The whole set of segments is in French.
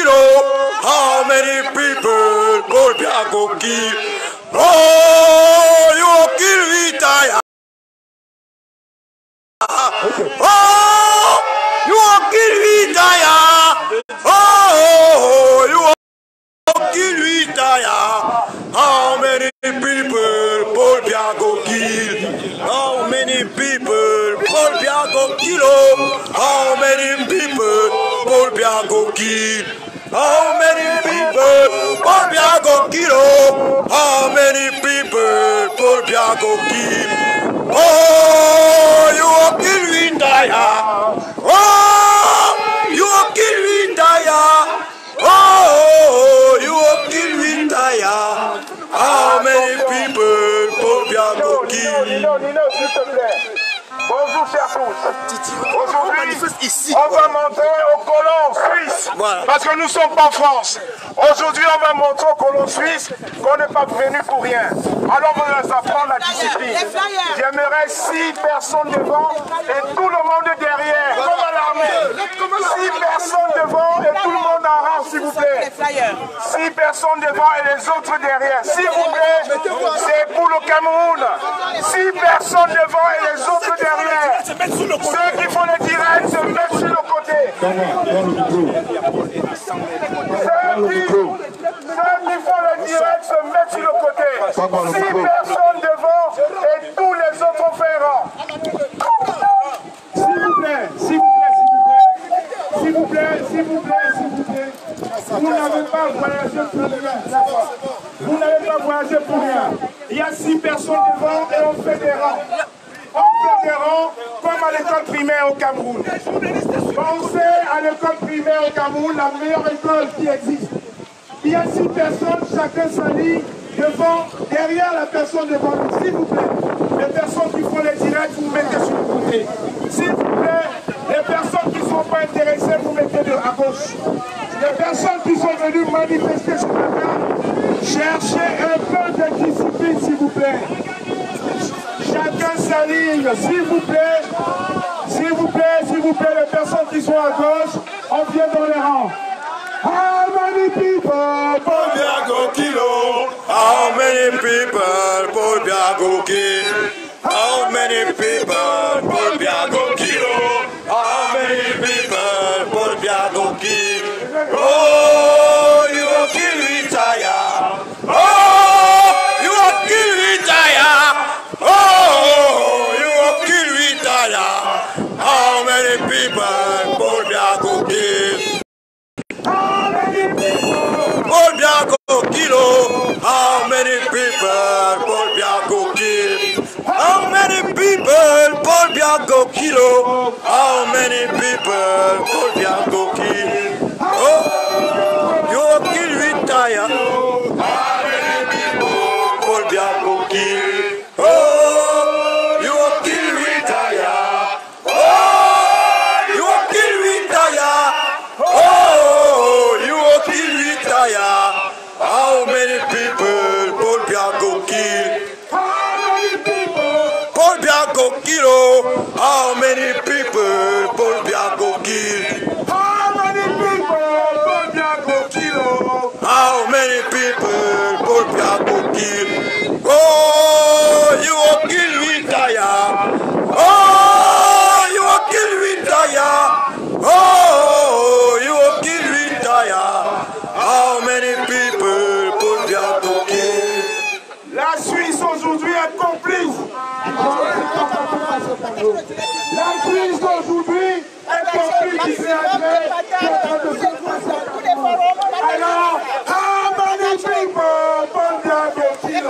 kilo? How many people Paul Biya go kill? Oh, you will kill retire. Oh, you will kill retire. Oh, you will kill retire. How many people Paul Biya go kill? How many people Paul Biya go kill? How many people Paul Biya go kill? How many people Paul Biya go kill? How many people Paul Biya go kill? Oh, you will kill retire. Oh, you will kill retire. Oh, you will kill retire. How many people Paul Biya go kill? Nino, s'il te plaît. Bonjour chers tous. Aujourd'hui, on va montrer aux colons suisses, voilà. Parce que nous ne sommes pas en France. Aujourd'hui, on va montrer aux colons suisses qu'on n'est pas venu pour rien. Alors on va apprendre la discipline. J'aimerais 6 personnes devant et tout le monde derrière, comme à l'armée. 6 personnes devant et tout le monde en rang, s'il vous plaît. 6 personnes devant et les autres derrière. S'il vous plaît, c'est pour le Cameroun. 6 personnes devant et les autres derrière. Ceux qui font le direct se mettent sur le côté. Ceux qui font le direct se mettent sur le côté. 6 personnes devant et tous les autres fait rang. S'il vous plaît, s'il vous plaît, s'il vous plaît, s'il vous plaît, s'il vous plaît. Vous n'avez pas voyagé pour rien. Vous n'avez pas voyagé pour rien. Il y a 6 personnes devant et on fait des rangs. On fait des rangs comme à l'école primaire au Cameroun. Pensez à l'école primaire au Cameroun, la meilleure école qui existe. Il y a 6 personnes, chacun s'allie devant, derrière la personne devant nous. S'il vous plaît, les personnes qui font les directs, vous mettez sur le côté. S'il vous plaît, les personnes qui ne sont pas intéressées, vous mettez à gauche. Les personnes qui sont venues manifester ce matin, cherchez un peu de discipline, s'il vous plaît. Chacun s'aligne, s'il vous plaît. S'il vous plaît, s'il vous plaît, les personnes qui sont à gauche, on vient dans les rangs. How many people Paul Biya go kill? How many people Paul Biya go kill? How many people Paul Biya go kill? How many people Paul Biya go kill? Oh, you will kill retire. Oh, you will kill retire. Oh, you will kill retire. How many people Paul Biya go kill? Paul Biya go kill. How many people Paul Biya go kill? How many people Paul Biya go kill? How many people Paul Biya go kill? Oh, you will kill retire. How many people Paul Biya go kill? Oh, you will kill retire. Oh, you will kill retire. Oh, you will kill retire. How many people Paul Biya go kill? Paul Biya go kill. How many people Paul Biya go kill? How many people Paul Biya go kill? How many people Paul Biya go kill? Oh, you will kill retire. Oh, you will kill retire. Oh, you will kill retire. How many people Paul Biya go kill? La Suisse aujourd'hui est complice. La Suisse aujourd'hui est complice. Alors, how many people Paul Biya go kill?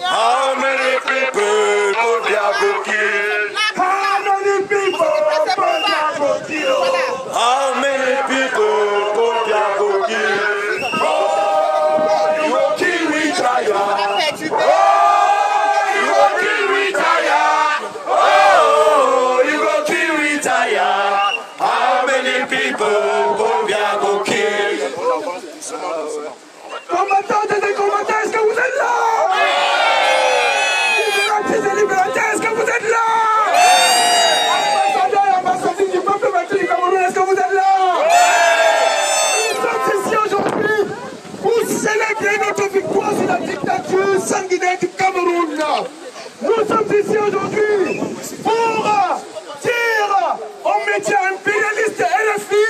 How many people Paul Biya go kill? How many people Paul Biya go kill? How many people Paul Biya go kill? Oh, you will kill retire. Oh, you will kill retire. Oh, you will kill retire. How many people célébrer notre victoire sur la dictature sanguinaire du Cameroun. Nous sommes ici aujourd'hui pour dire aux médias impérialistes RFI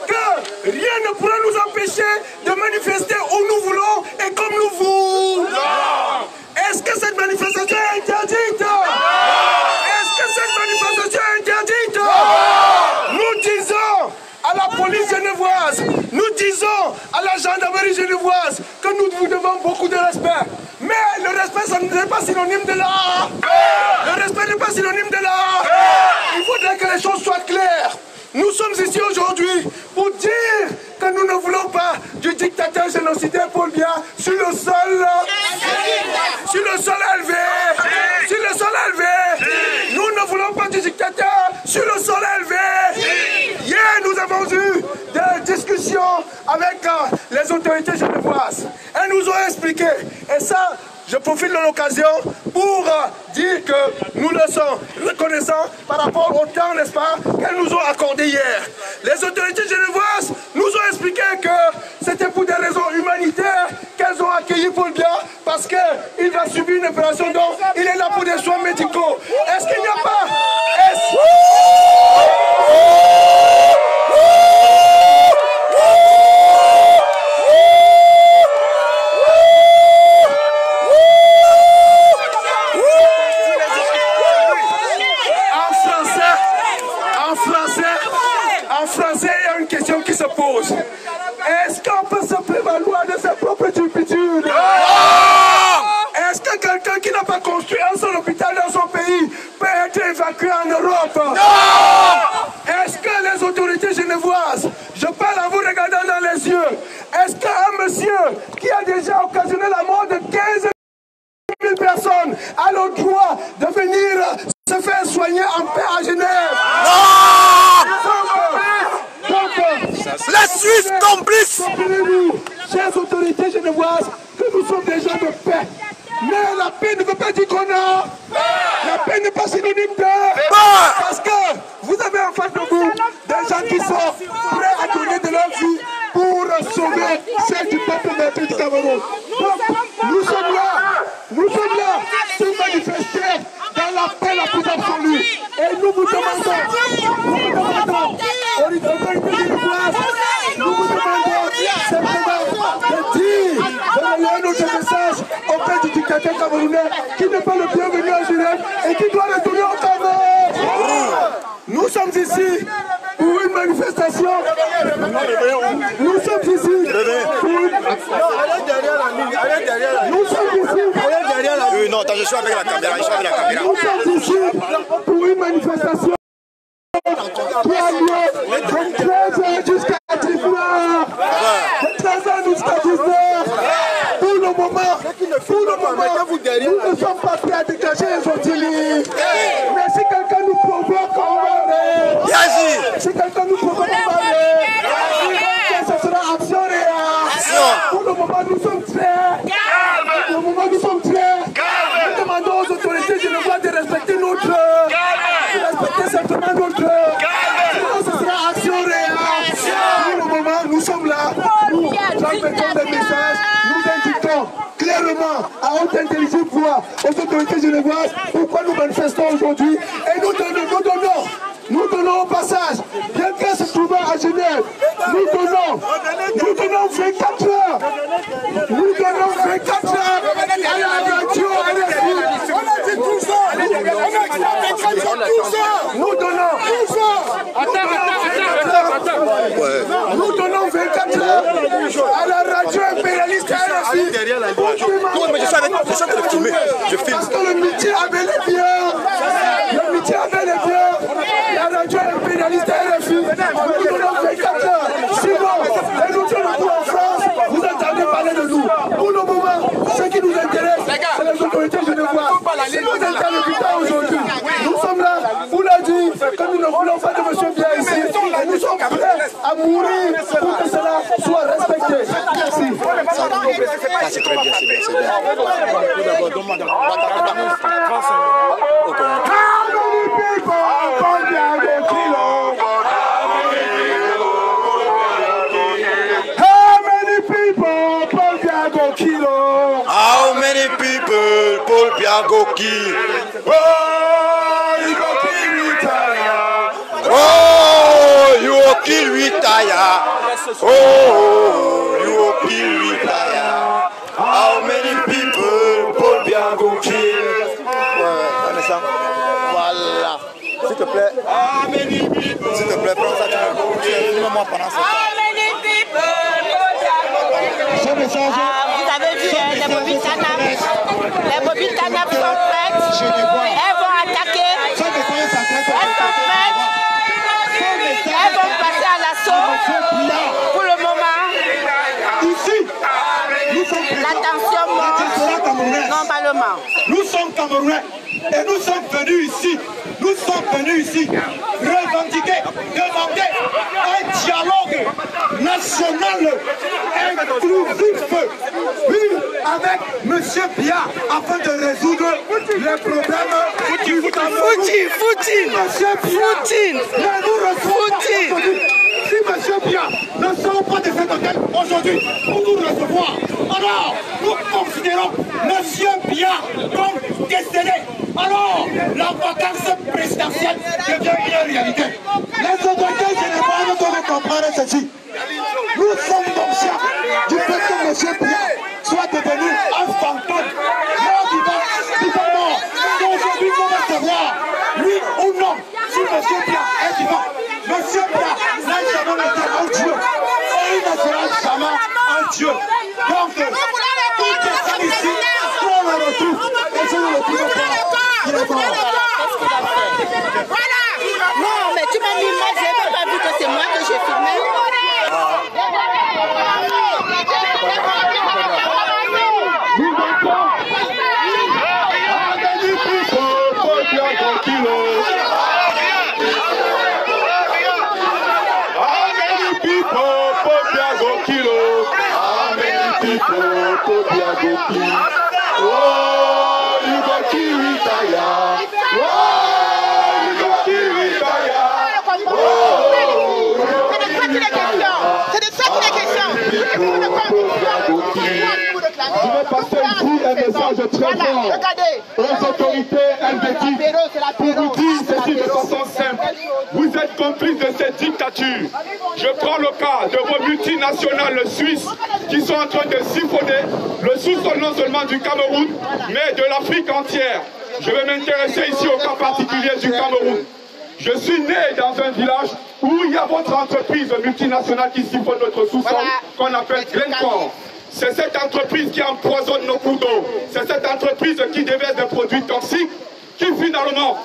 que rien ne pourra nous empêcher de manifester où nous voulons et comme nous voulons. Est-ce que cette manifestation est interdite? Est-ce que cette manifestation est interdite? Nous disons à la police genevoise, nous disons à la gendarmerie genevoise que nous vous devons beaucoup de respect. Mais le respect, ça n'est pas synonyme de l'art. Le respect n'est pas synonyme de l'art. Il faudrait que les choses soient claires. Nous sommes ici aujourd'hui pour dire que nous ne voulons pas du dictateur génocidaire Paul Biya sur le sol élevé. Sur le sol élevé. Nous ne voulons pas du dictateur sur le sol élevé. Hier, nous avons eu des discussions avec les autorités genevoises. Elles nous ont expliqué, et ça, je profite de l'occasion pour dire que nous le sommes reconnaissants par rapport au temps, n'est-ce pas, qu'elles nous ont accordé hier. Les autorités genevoises nous ont expliqué que c'était pour des raisons humanitaires qu'elles ont accueilli Paul Biya parce qu'il va subir une opération, donc il est là pour des soins médicaux. Est-ce qu'il n'y a pas... En français, il y a une question qui se pose. Est-ce qu'on peut se prévaloir de ses propres turpitudes? Est-ce que quelqu'un qui n'a pas construit un seul hôpital dans son pays peut être évacué en Europe? Est-ce que les autorités genevoises, je parle en vous regardant dans les yeux, est-ce qu'un monsieur qui a déjà occasionné la mort de 15 000 personnes a le droit de venir se faire soigner en paix à Genève? La Suisse complice! Comprenez-nous, chères autorités genevoises, que nous sommes des gens de paix. Mais la paix ne veut pas dire qu'on a. La paix n'est pas synonyme de... Parce que vous avez en face de vous des gens qui sont prêts à donner de leur vie pour sauver celle du peuple du Cameroun. Donc, nous sommes là pour manifester dans la paix la plus absolue. Et nous vous demandons, aux autorités genevoises, nous vous demandons simplement de dire, de relayer notre message auprès du dictateur camerounais qui n'est pas le bienvenu à Genève et qui doit retourner au Cameroun. Nous sommes ici pour une manifestation. Nous sommes ici pour une... Nous sommes ici... Non, attends, je suis avec la caméra, Nous sommes ici pour une manifestation qui a lieu de 13h jusqu'à 19h. De 13h jusqu'à 19h. Pour le moment, nous ne sommes pas prêts à dégager les outils. Mais si quelqu'un nous provoque, on va aller. Si quelqu'un nous provoque, on va aller. Ce sera action réelle. Pour le moment, nous sommes prêts. Pour le moment, nous sommes prêts. Nous demandons aux autorités genevoises de respecter notre... De respecter simplement notre... Sinon, ce sera action réelle. Pour le moment, nous sommes là. Nous transmettons des messages. Nous indiquons clairement, à haute intelligible voix, aux autorités genevoises, pourquoi nous manifestons aujourd'hui. Et nous donnons au passage, bien qu'elle se trouvant à Genève, nous donnons 24 heures. Nous donnons 24 heures à la radio, à la ville. On a dit tout ça. Nous donnons 24 heures à la radio impérialiste RFI. Non, mais je suis avec le filmer. Je filme. Parce que le métier avait les biens. Le métier avait les biens. La radio impérialiste RFI. Nous donnons 24 heures. Sinon, les autres nous en France, vous entendez parler de nous. Pour le moment, ce qui nous intéresse, c'est les autorités genevoises. Si nous interlocuteurs aujourd'hui, nous sommes là pour leur dire que nous ne voulons pas de monsieur Biya ici. Et nous sommes prêts à mourir pour que cela soit respecté. Merci. C'est très bien, c'est bien, c'est bien. How many people Paul Biya go go kill? Oh? How many people Paul Biya go kill? Oh, you go kill retire. Oh, you will kill retire. Oh, you will kill retire. How many people Paul Biya go kill? Voilà. S'il te plaît. S'il te plaît, prends ça, tu filme-moi pendant ce temps. Vous avez vu les mobiles TANAP. Les mobiles TANAP sont prêtes. Elles vont attaquer. Elles sont prêtes. Elles vont passer à l'assaut. Pour le moment, Ici, nous sommes la tension monte normalement. Nous sommes Camerounais et nous sommes venus ici. Nous sommes venus ici revendiquer, demander un dialogue national inclusif, oui, avec M. Biya afin de résoudre les problèmes du Cameroun. M. Biya, ne nous recevons pas aujourd'hui. Si M. Biya ne sort pas de cet hôtel aujourd'hui pour nous recevoir, alors nous considérons M. Biya comme décédé. Alors, la vacance présidentielle devient une réalité. Les autorités générales doivent comprendre ceci. Nous sommes conscients du fait que M. Biya soit devenu un fantôme. Mort vivant, mort. Aujourd'hui, nous devons savoir, oui ou non, si M. Biya est vivant. M. Biya n'a jamais été un Dieu. Et il ne sera jamais un Dieu. Donc, toutes les femmes ici, on le retrouve. Et je ne le retrouve pas. Il est mort. Voilà. Non, mais tu m'as mis mal, j'ai même pas vu que c'est moi que j'ai filmé. Je vais passer ici un message très fort aux autorités helvétiques pour vous dire ceci de façon simple. Vous êtes complices de cette dictature. Je prends le cas de vos multinationales suisses qui sont en train de siphonner le sous-sol non seulement du Cameroun, mais de l'Afrique entière. Je vais m'intéresser ici au cas particulier du Cameroun. Je suis né dans un village où il y a votre entreprise multinationale qui siphonne notre sous-sol, qu'on appelle Glencore. C'est cette entreprise qui empoisonne nos cours d'eau. C'est cette entreprise qui déverse des produits toxiques qui finalement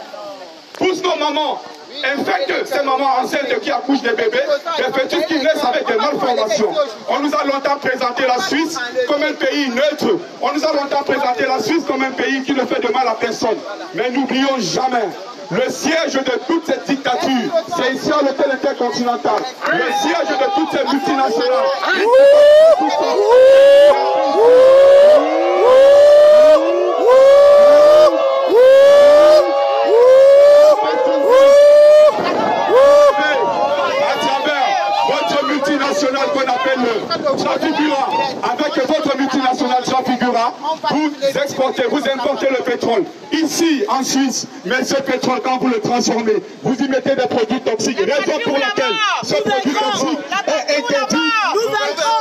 pousse nos mamans, infecte ces mamans enceintes qui accouchent des bébés, des fœtus qui naissent avec des malformations. On nous a longtemps présenté la Suisse comme un pays neutre. On nous a longtemps présenté la Suisse comme un pays qui ne fait de mal à personne. Mais n'oublions jamais, le siège de toute cette dictature, c'est ici à l'hôtel intercontinental. Le siège de toutes ces multinationales. Multinationale qu'on appelle Trafigura, avec votre multinationale Trafigura, vous exportez, vous importez le pétrole ici en Suisse, mais ce pétrole quand vous le transformez, vous y mettez des produits toxiques, raison pour laquelle ce produit toxique est interdit.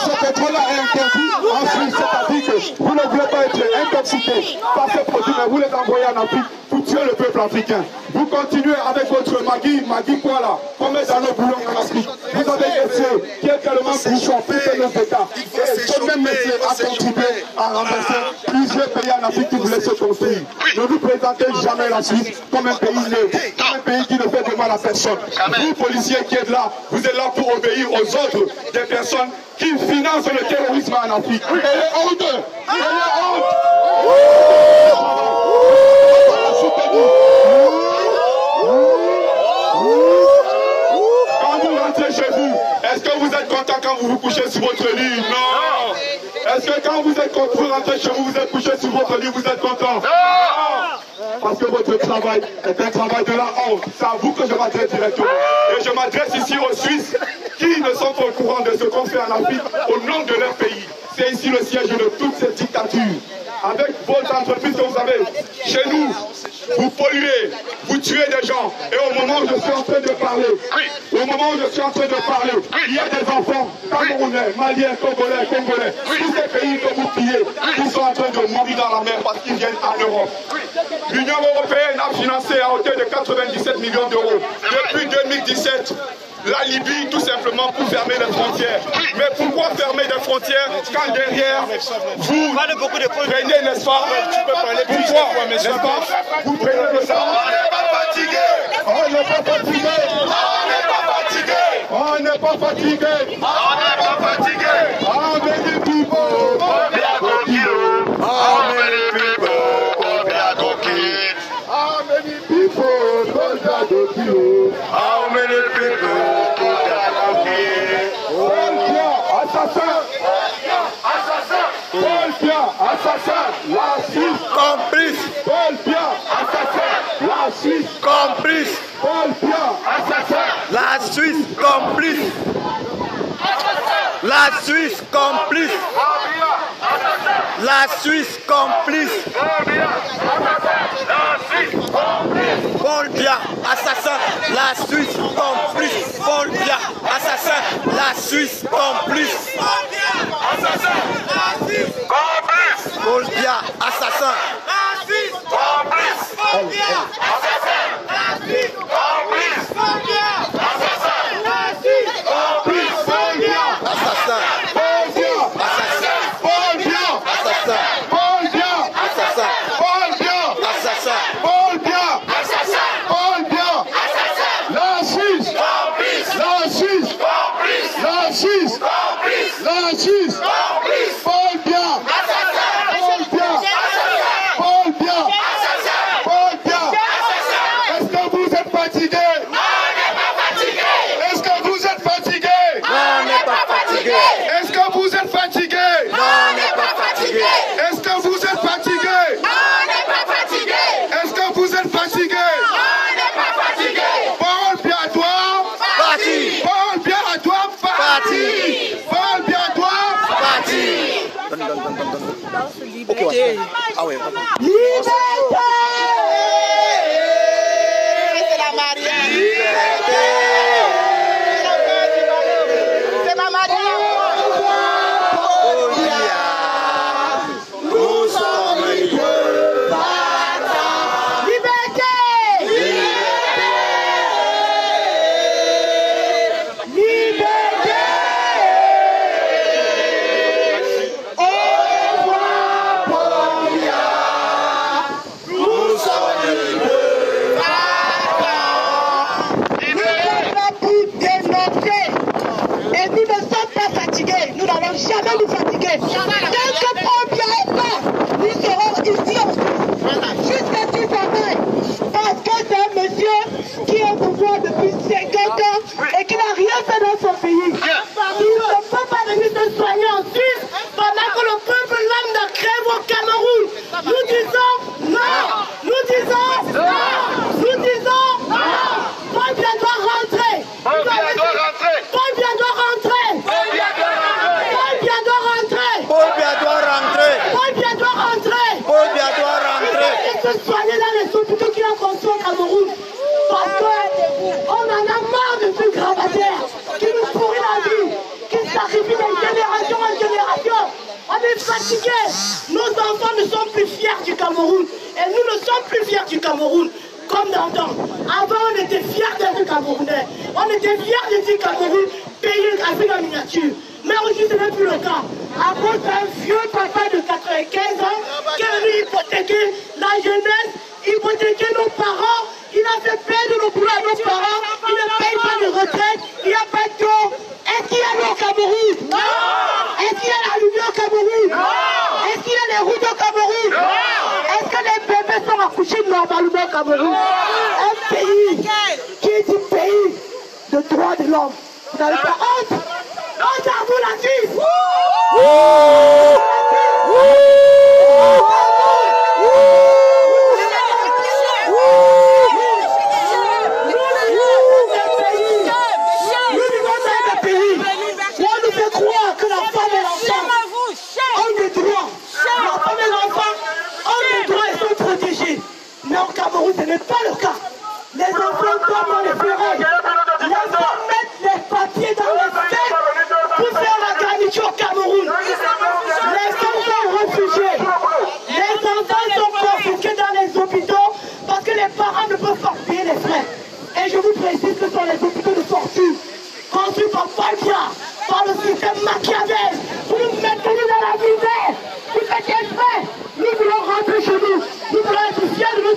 Ce pétrole-là est interdit en Suisse, c'est-à-dire que vous ne voulez pas être intoxiqué par ces produits, mais vous les envoyez en Afrique pour tuer le peuple africain. Vous continuez avec votre Magui quoi là, qu'on met dans nos boulons en Afrique. Vous avez des messieurs qui est tellement bouchon, plus que nos États. Et ce même métier a contribué à renverser plusieurs pays en Afrique qui voulaient se construire. Ne vous présentez jamais la Suisse comme un pays neutre, comme un pays qui ne fait de mal à personne. Vous, policiers qui êtes là, vous êtes là pour obéir aux autres des personnes qui financent le terrorisme en Afrique. Et les honteux, et les hontes. Quand vous rentrez chez vous, est-ce que vous êtes content quand vous vous couchez sur votre lit? Non. Est-ce que quand vous rentrez chez vous, vous êtes couché sur votre lit, vous êtes content? Non. Parce que votre travail est un travail de la honte. C'est à vous que je m'adresse directement. Et je m'adresse ici aux Suisses qui ne sont pas au courant de ce qu'on fait en Afrique au nom de leur pays. c'est ici le siège de toute cette dictature. Avec votre entreprise que vous avez, chez nous, vous polluez, vous tuez des gens. Et au moment où je suis en train de parler, il y a des enfants camerounais, maliens, congolais, tous ces pays que vous pillez, qui sont en train de mourir dans la mer parce qu'ils viennent en Europe. L'Union européenne a financé à hauteur de 97 millions d'euros depuis 2017. La Libye, tout simplement pour fermer les frontières. Mais pourquoi fermer des frontières quand derrière vous prenez, n'est-ce pas? Pourquoi, n'est-ce pas? Vous prenez le sang. On n'est pas fatigué. On n'est pas fatigué. On n'est pas fatigué. On n'est pas fatigué. How many people? How many people? How many people? How many people? Paul Biya, assassin, la Suisse complice. Paul Biya, assassin, la Suisse complice. Paul Biya, assassin, la Suisse complice. La Suisse complice. La Suisse complice. Paul Biya, assassin, la Suisse complice. Paul Biya, assassin, la Suisse complice. Paul Biya, assassin. Est-ce que vous êtes fatigué? Non, on n'est pas fatigué. Est-ce que vous êtes fatigué? Non, on n'est pas fatigué. Est-ce que vous êtes fatigué? Non, on n'est pas fatigué. Paul Biya doit partir. Paul Biya doit partir. Paul Biya doit partir. Ok, ah ouais. Liberté! C'est la mariée. Liberté! C'est ma mariée. Nous sommes libres. Liberté! Liberté! Au revoir, Paul Biya. Nous sommes libres. Nous sommes là pour dénoncer. Et nous ne sommes pas fatigués. Nous n'allons jamais nous fatiguer. Tant que Paul Biya est là, nous serons ici aussi. Jusqu'à ce qu'il parce que c'est un monsieur qui est au pouvoir depuis 50 ans et qui n'a rien fait dans son pays. Il ne peut pas venir se soigner en Suisse pendant que le peuple lambda crève au Cameroun. Nous disons non. Nous disons non. Nous disons non. Paul Biya doit rentrer. Paul Biya doit rentrer. Paul Biya doit rentrer. Paul Biya doit rentrer. Paul Biya doit rentrer. Paul Biya doit rentrer. Paul Biya doit rentrer. Il faut se soigner dans les hôpitaux qu'il a construits au Cameroun. Parce qu'on en a marre de ce gravataire qui nous pourrit la vie, qui sacrifie de génération en génération. On est fatigués. Nos enfants ne sont plus fiers du Cameroun. Et nous ne sommes plus fiers du Cameroun. Comme d'antan. Avant, on était fiers d'être Camerounais. On était fiers de dire Cameroun, pays graphique en miniature. Mais aujourd'hui, ce n'est plus le cas. À cause d'un vieux papa de 95 ans qui est venu hypothéquer la jeunesse, hypothéquer nos parents. Il a fait perdre nos boulots à nos parents. Il ne paye pas de retraite. Il n'y a pas d'eau. Est-ce qu'il y a l'eau au Cameroun? Non. Est-ce qu'il y a la lumière au Cameroun? Non. Est-ce qu'il y a les routes au Cameroun? Non. Est-ce que les bébés sont accouchés normalement au Cameroun? Non. Un pays qui est un pays de droits de l'homme. Vous n'avez pas honte? Honte à vous, la Suisse!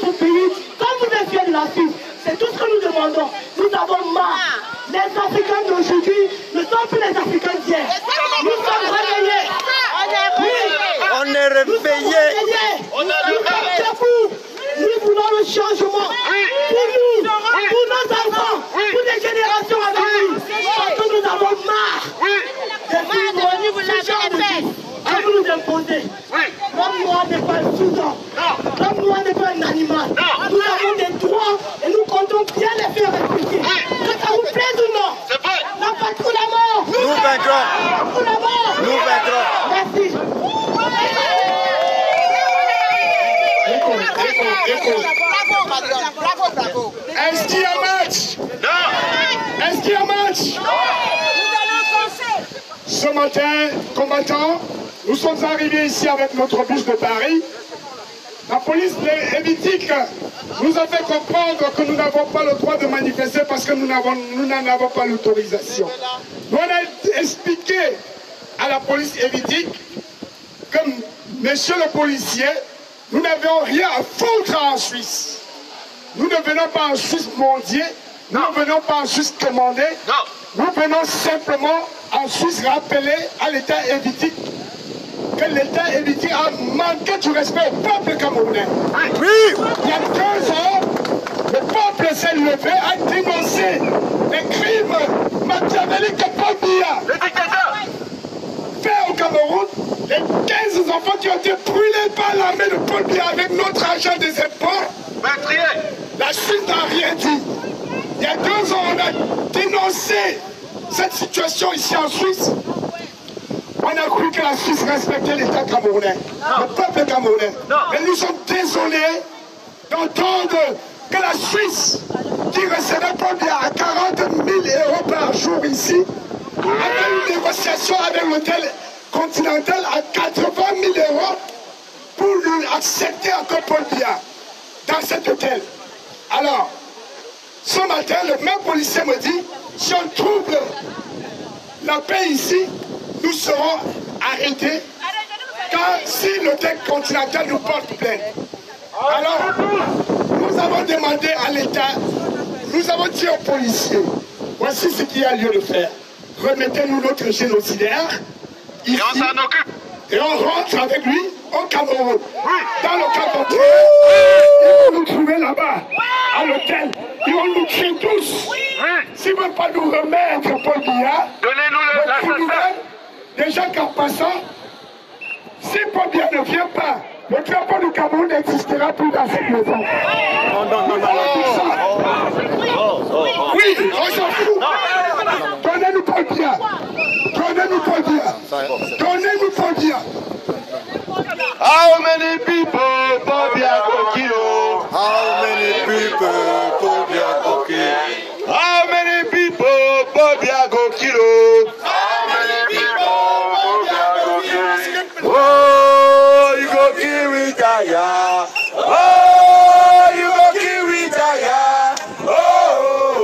notre pays, comme vous êtes fiers de la Suisse. C'est tout ce que nous demandons. Nous avons marre. Les Africains d'aujourd'hui ne sont plus les Africains d'hier. Nous sommes réveillés. On est réveillés. Nous sommes debout. Nous voulons le changement. Pour nous, pour nos enfants, pour les générations à venir. Parce que nous avons marre. Que vous nous imposez. L'homme noir n'est pas un sous-homme. L'homme noir n'est pas un animal. Nous avons des droits et nous comptons bien les faire respecter. Que ça vous plaise ou non? La patrouille la mort. Nous vaincrons. La patrouille la mort. Nous vaincrons. Merci. Bravo. Est-ce qu'il y a match? Non. Est-ce qu'il y a match? Non. Ce matin, combattants, nous sommes arrivés ici avec notre bus de Paris. La police évitique nous a fait comprendre que nous n'avons pas le droit de manifester parce que nous n'en avons pas l'autorisation. Nous on a expliqué à la police évitique que, monsieur le policier, nous n'avions rien à foutre en Suisse. Nous ne venons pas en Suisse mendier, nous ne venons pas en Suisse commander, nous venons simplement en Suisse rappeler à l'État évitique que l'État évitique a manqué du respect au peuple camerounais. Oui. Il y a 2 ans, le peuple s'est levé à dénoncer les crimes machiavéliques de Paul Biya. Fait au Cameroun, les 15 enfants qui ont été brûlés par l'armée de Paul Biya avec notre argent des impôts. La Suisse n'a rien dit. Il y a 2 ans, on a dénoncé cette situation ici en Suisse. On a cru que la Suisse respectait l'État camerounais, le peuple camerounais. Mais nous sommes désolés d'entendre que la Suisse, qui recevait Paul Biya à 40 000 € par jour ici, avait une négociation avec l'hôtel Continental à 80 000 € pour lui accepter encore Paul Biya dans cet hôtel. Alors, ce matin, le même policier me dit, si on trouble la paix ici, nous serons arrêtés, car si l'hôtel Continental nous porte plainte. Alors, nous avons demandé à l'État, nous avons dit aux policiers, voici ce qu'il y a lieu de faire. Remettez-nous notre génocidaire, ici, et on s'en occupe. Et on rentre avec lui au Cameroun. Dans le Cameroun, ils vont nous trouver là-bas, à l'hôtel. Ils vont nous tuer tous. S'ils ne veulent pas nous remettre Paul Biya, donnez-nous l'assassin. Déjà qu'en passant, si Paul Biya ne vient pas, le drapeau du Cameroun n'existera plus dans cette maison. Oui, on s'en fout. Donnez-nous Paul Biya. Donnez-nous Paul Biya. Donnez-nous Paul Biya. How many people Paul Biya go kill? How many people Paul Biya go kill? How many people Paul Biya go kill? How many people Paul Biya go kill? Oh, you go kill retire. Oh, you go kill retire. Oh,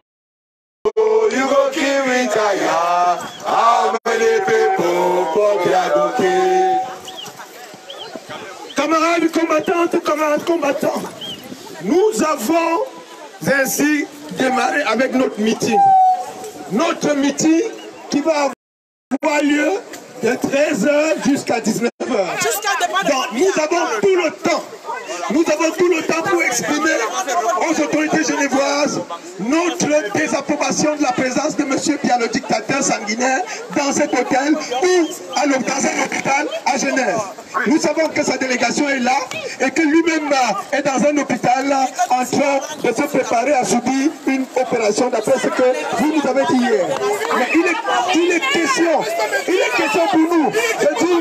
you go kill retire. How many people Paul Biya go kill? Camarades combattantes, camarades combattants, nous avons ainsi démarré avec notre meeting. Notre meeting qui va avoir lieu de 13h jusqu'à 19h. Donc nous avons tout le temps. Nous avons tout le temps pour exprimer aux autorités genevoises notre désapprobation de la présence de M. Biya, le dictateur sanguinaire, dans cet hôtel ou dans un hôpital à Genève. Nous savons que sa délégation est là et que lui-même est dans un hôpital en train de se préparer à subir une opération d'après ce que vous nous avez dit hier. Mais il est question pour nous de dire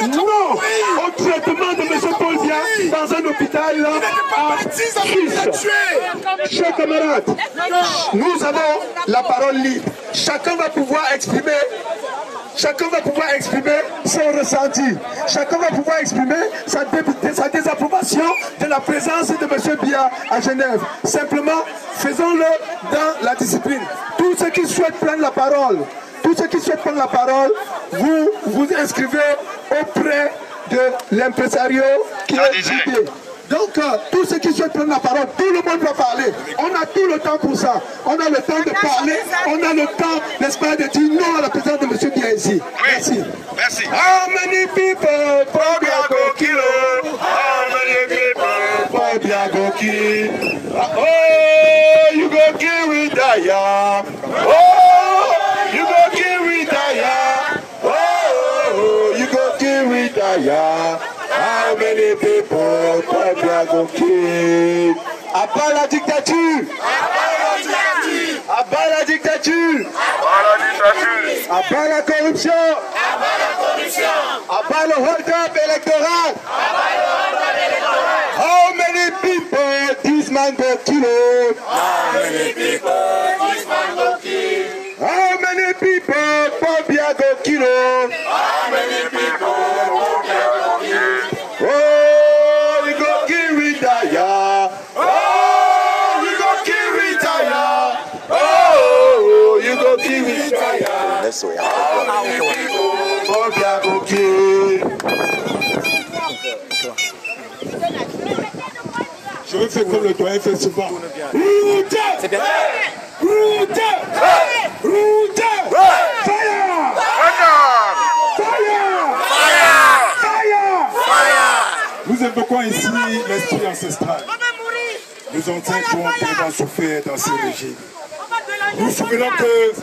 non au traitement de M. Paul Biya dans un hôpital en Suisse. Chers camarades, nous avons la parole libre. Chacun va pouvoir exprimer son ressenti. Chacun va pouvoir exprimer sa désapprobation de la présence de M. Biya à Genève. Simplement, faisons-le dans la discipline. Tous ceux qui souhaitent prendre la parole, vous vous inscrivez auprès de l'impresario qui est guidé. Donc, tous ceux qui souhaitent prendre la parole, tout le monde va parler. On a tout le temps pour ça. On a le temps de parler. On a le temps, n'est-ce pas, de dire non à la présence de M. Biaïsi. Merci. Merci. How many people for Biago Kilo? How many people for Biago Kilo? Oh, you go kill with Daya. Oh, you go kill with Daya. Oh, you go kill with Daya. How many people for Biago Kilo? À bas la dictature! À bas la dictature! À bas la corruption! À bas le hold-up électoral! How many people this man go kill? How many people this man go kill? How many people Pobia go kill? How many people Pobia go kill? Oh, we go kill with Daya. Oh, we go kill with Daya. Oh, you go kill with Daya. That's way. Pobia go kill. Je vais faire comme le doyen fait souvent. Route! C'est bien. Route! Route! Fire! Fire! Fire! Fire! Nous invoquons ici l'esprit ancestral. Nos ancêtres ont tellement souffert dans ce régime. Nous nous souvenons que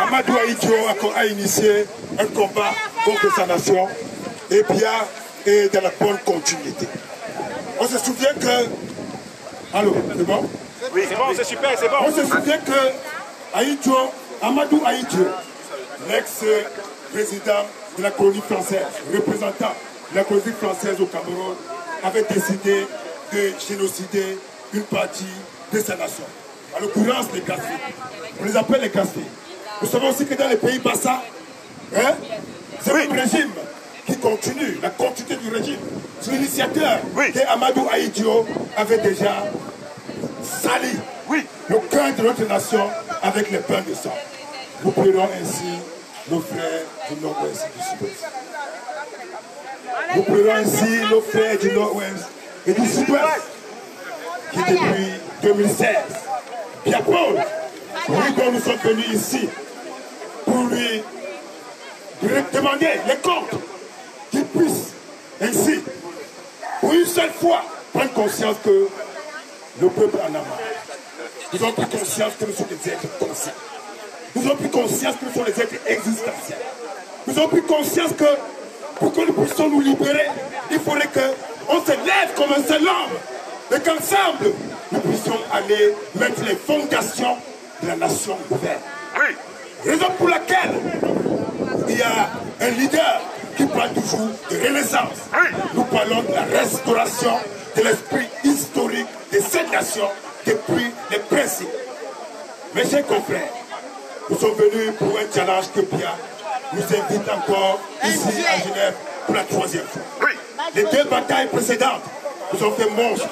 Amadou Ahidjo a initié un combat contre sa nation et bien et dans la bonne continuité. On se souvient que... Allô, c'est bon? Oui, c'est bon, c'est super, c'est bon. On se souvient que Amadou Ahidjo, l'ex-président de la colonie française, représentant de la colonie française au Cameroun, avait décidé de génocider une partie de sa nation. En l'occurrence, les Gaspés. On les appelle les Gaspés. Nous savons aussi que dans les pays Bassa, hein, c'est le régime qui continue, la continuité du régime. C'est l'initiateur que Amadou Ahidjo avait déjà sali le cœur de notre nation avec les bains de sang. Nous prierons ainsi nos frères du nord-ouest et du sud-ouest. Nous prierons ainsi nos frères du nord-ouest et du sud-ouest qui depuis 2016, Pierre-Paul, lui dont nous sommes venus ici pour lui demander les comptes qu'il puisse ainsi, pour une seule fois, prendre conscience que le peuple en a marre. Nous avons pris conscience que nous sommes des êtres conscients. Nous avons pris conscience que nous sommes des êtres existentiels. Nous avons pris conscience que pour que nous puissions nous libérer, il faudrait qu'on se lève comme un seul homme et qu'ensemble, nous puissions aller mettre les fondations de la nation ouverte. Raison pour laquelle il y a un leader qui parle toujours de renaissance. Nous parlons de la restauration de l'esprit historique de cette nation depuis les principes. Mes chers confrères, nous sommes venus pour un challenge que Pierre nous invite encore ici à Genève pour la 3e fois. Les 2 batailles précédentes nous ont fait monstre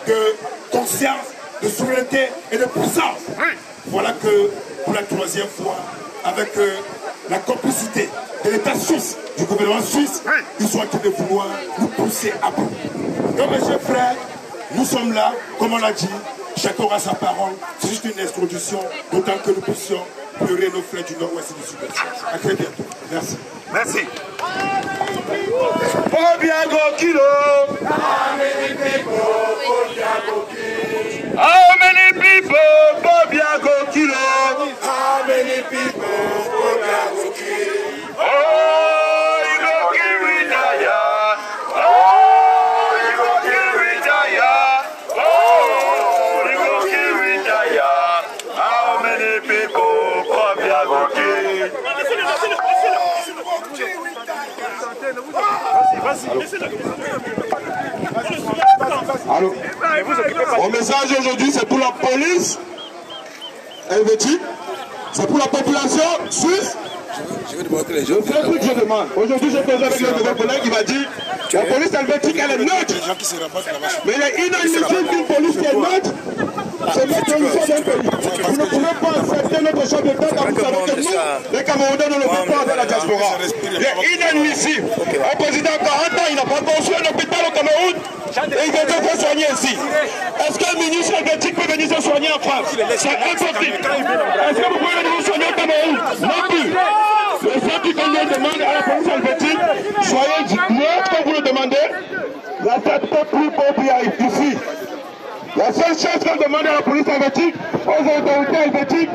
de conscience, de souveraineté et de puissance. Voilà que pour la 3e fois, avec la complicité de l'État suisse, du gouvernement suisse, ils sont en train de vouloir nous pousser à bout. Donc mes chers frères, nous sommes là, comme on l'a dit, chacun aura sa parole, c'est juste une introduction, d'autant que nous puissions pleurer nos frères du nord-ouest et du sud-ouest. À très bientôt. Merci. Merci. Pobia Kilo. How many people Pobia Kilo? How many people Pobia Kilo? Oh, you go kill with Daya. Oh, you go kill with Daya. Oh, you go kill with Daya. How many people Pobia Kilo? Allô. Mon message aujourd'hui, c'est pour la police helvétique, c'est pour la population suisse. Je vais demander les gens. C'est un truc que je demande. Aujourd'hui, je pose avec le nouveau collègue qui m'a dit la police helvétique, elle est neutre. Mais il est inadmissible qu'une police qui est neutre C'est notre mission d'un pays. Vous ne pouvez pas accepter notre chef d'État quand vous savez que nous, les Camerounais, ne le voulons pas dans la diaspora. Il est inadmissible. Un président de 40 ans, il n'a pas construit un hôpital au Cameroun et il vient de se soigner ici. Est-ce qu'un ministre helvétique peut venir se soigner en France? C'est impossible. Est-ce que vous pouvez venir vous soigner au Cameroun? Non plus. Le fait qu'on demande à la police helvétique, soyez neutre quand vous le demandez. La tête plus pour ici. La seule chose qu'on demande à la police helvétique, aux autorités helvétiques,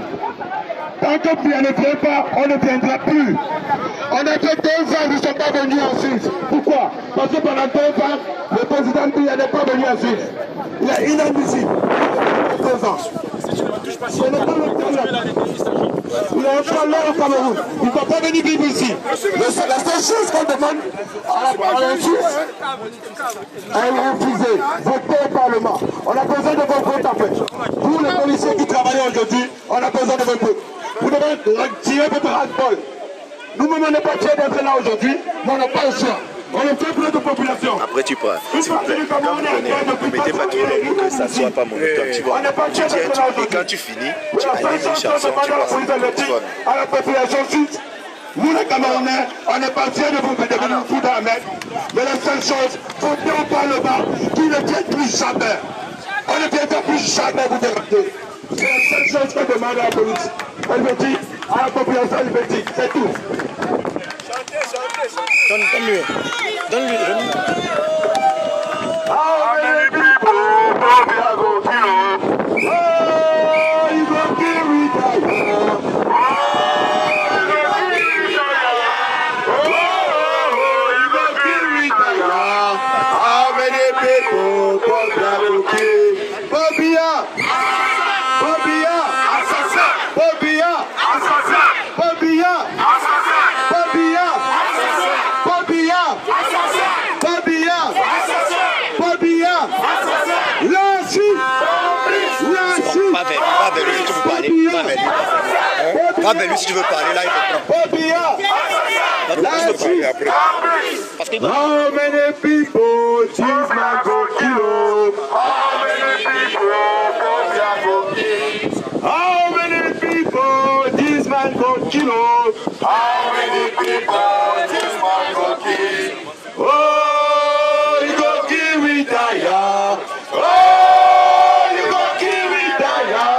tant que Biya ne vient pas, on ne viendra plus. On a fait 2 ans, nous ne sommes pas venus en Suisse. Pourquoi? Parce que pendant 2 ans, le président Biya n'est pas venu en Suisse. Il est inadmissible. 2 ans. Ce n'est pas le problème. Il est encore là au Cameroun. Il ne va pas venir vivre ici. La seule chose qu'on demande à la Suisse, est refusée. Votez au Parlement. On a besoin de vos votes en fait. Vous les policiers qui travaillent aujourd'hui, on a besoin de vos votes. Vous devez tirer votre ras-le-bol. Nous-mêmes, on n'est pas fiers d'être là aujourd'hui, mais on n'a pas le choix. On est fait pour notre population. Après, tu parles. S'il vous plaît, quand vous venez, ne mettez pas trop long pour que ça ne soit pas monotone. Tu vois. Tu dis un truc et quand tu finis, tu animes une chanson. Tu vois. À la population suisse, nous les Camerounais, on n'est pas fiers de vous foutre à la mer. Mais la seule chose, votez au Parlement qui ne vienne plus jamais. On ne viendra plus jamais vous déranger. C'est la seule chose qu'on demande à la police helvétique, à la population helvétique, c'est tout. Donne-lui. Donne-lui. Va vers lui si tu veux parler, là il te prend. Parce qu'il va. How many people choose my go kilo? How many people How many people this man go kilo? How many people this man go kill? Oh, you go kill me tire. Oh, you go kill me tire.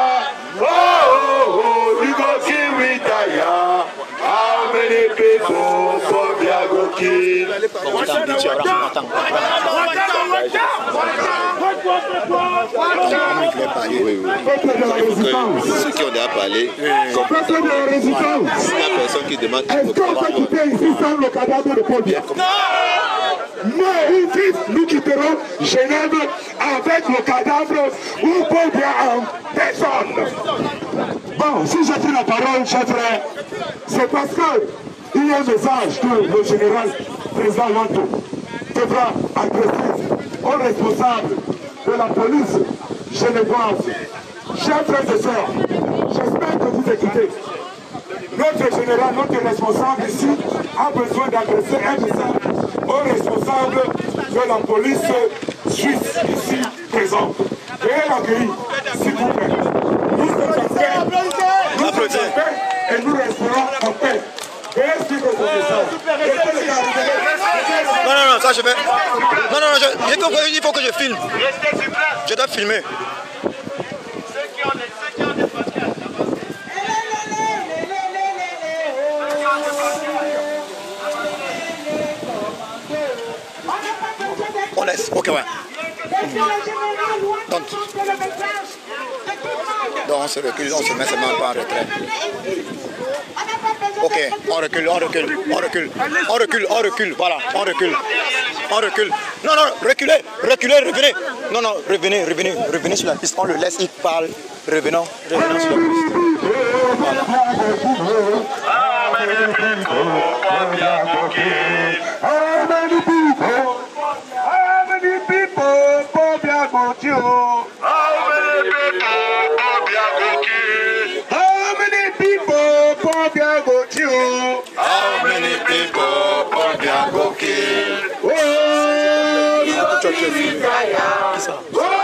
Oh, you go kill me tire. How many people for Biya go kill? Ceux qui ont déjà parlé, s'il y a personne qui demande, est-ce qu'on va quitter ici sans le cadavre de Paul Biya? Non, ici, nous quitterons Genève avec le cadavre ou Paul Biya en personne. Bon, si j'ai pris la parole, chers frères, c'est parce qu'il y a un message que le général président Lanto devra adresser aux responsables de la police genevoise. Chers frères et sœurs, j'espère que vous écoutez. Notre général, notre responsable ici, a besoin d'adresser un message aux responsables de la police suisse ici présente. Veuillez l'accueillir, s'il vous plaît. Nous sommes en paix. Nous sommes en paix et nous resterons en paix. Veuillez suivre ce message. Non, ça je vais. Non, il faut que je filme. Je dois filmer. On laisse, ok, ouais. Donc on se recule, on se met seulement pas en retrait. Ok, on recule, voilà, on recule. Non, reculez, revenez. Non, revenez sur la piste, on le laisse, il parle, revenons sur la piste. Voilà.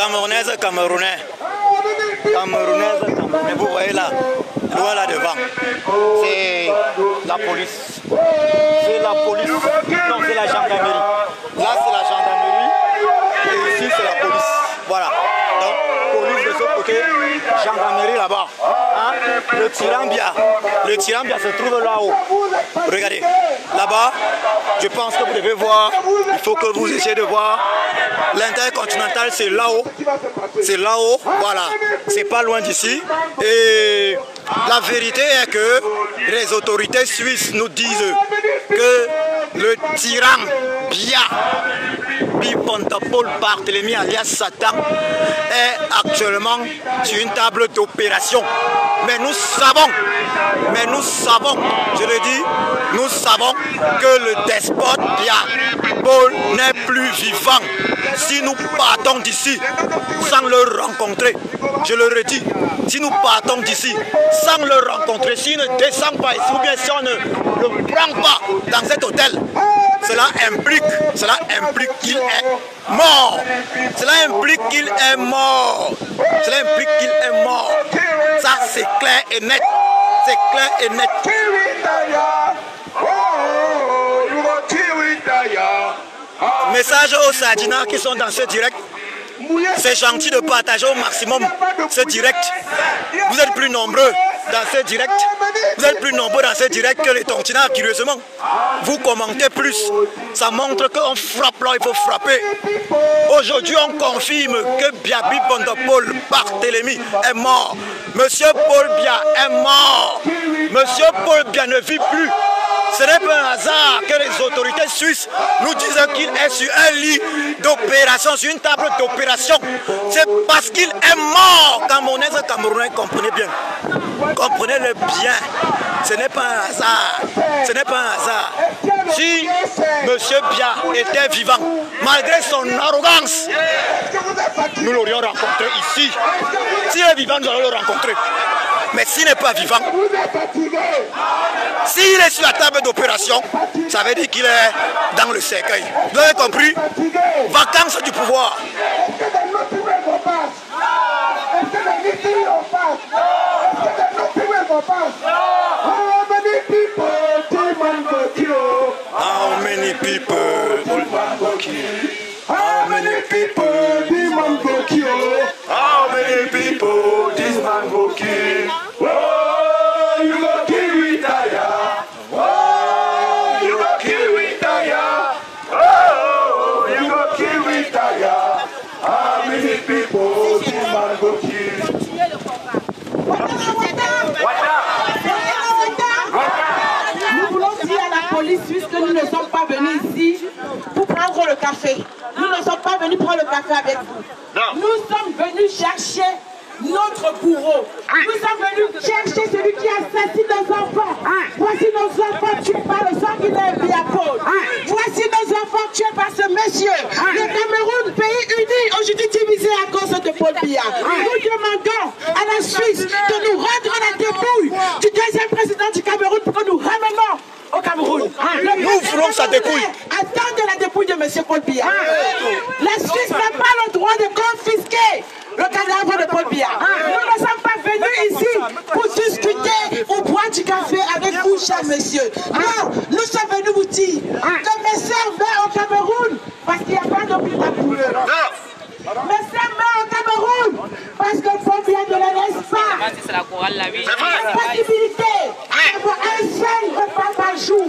Camerounaises, Camerounais. Camerounaises, Camerounais. Vous voyez là, loin là devant. C'est la police. C'est la police. Non, c'est la gendarmerie. Là, c'est la gendarmerie. Et ici, c'est la police. Voilà. Donc, police de ce côté, gendarmerie là-bas. Hein? Le Tirambia se trouve là-haut. Regardez, là-bas, je pense que vous devez voir. Il faut que vous essayez de voir. L'Intercontinental, c'est là-haut. C'est là-haut, voilà. C'est pas loin d'ici. Et la vérité est que les autorités suisses nous disent que le tyran Paul Barthélemy alias Satan est actuellement sur une table d'opération. Mais nous savons, je le dis, nous savons que le despote Paul n'est plus vivant. Si nous partons d'ici sans le rencontrer, je le redis, si nous partons d'ici sans le rencontrer, s'il ne descend pas ici ou bien si on ne le prend pas dans cet hôtel, cela implique qu'il est mort. Cela implique qu'il est mort. Cela implique qu'il est mort. Ça, c'est clair et net. C'est clair et net. Message aux Sadina qui sont dans ce direct. C'est gentil de partager au maximum ce direct. Vous êtes plus nombreux dans ce direct. Vous êtes plus nombreux dans ce direct que les tontinards, curieusement. Vous commentez plus. Ça montre qu'on frappe là, il faut frapper. Aujourd'hui, on confirme que Biabi Paul Barthélemy est mort. Monsieur Paul Bia est mort. Monsieur Paul Bia ne vit plus. Ce n'est pas un hasard que les autorités suisses nous disent qu'il est sur un lit d'opération, sur une table d'opération. C'est parce qu'il est mort. Camerounais, comprenez bien. Comprenez-le bien. Ce n'est pas un hasard. Ce n'est pas un hasard. Si M. Bia était vivant, malgré son arrogance, nous l'aurions rencontré ici. S'il est vivant, nous allons le rencontrer. Mais s'il n'est pas vivant, s'il est sur la table d'opération, ça veut dire qu'il est dans le cercueil. Vous avez compris? Vacances du pouvoir. How many people? How many people this man go kill? How many people this man go kill? Oh, you go kill with Aya. Oh, you go kill with Aya. Oh, you go kill with Aya. How many people this man go kill? Nous voulons dire à la police suisse que nous ne sommes pas venus ici pour prendre le café. Nous ne sommes pas venus prendre le café avec vous. Non. Nous sommes venus chercher notre bourreau. Nous sommes venus chercher celui qui assassine nos enfants. Voici nos enfants tués par le sanguinaire Paul. Voici nos enfants tués par ce monsieur. Le Cameroun, pays uni, aujourd'hui divisé à cause de Paul Biya. Nous demandons à la Suisse de nous rendre la dépouille du deuxième président du Cameroun pour que nous ramenions au Cameroun. Nous voulons sa dépouille. Attendez la dépouille de M. Paul Biya. La Suisse n'a pas le droit de confisquer le cadavre de Paul Biya. Nous ne sommes pas venus ici pour discuter ou boire du café avec vous, cher monsieur. Non, nous sommes venus vous dire que mes sœurs meurent au Cameroun parce qu'il n'y a pas d'hôpital pour eux. Mes sœurs meurent au Cameroun parce que Paul Biya ne les laisse pas. C'est la chorale la vie. La possibilité d'avoir un seul repas par jour.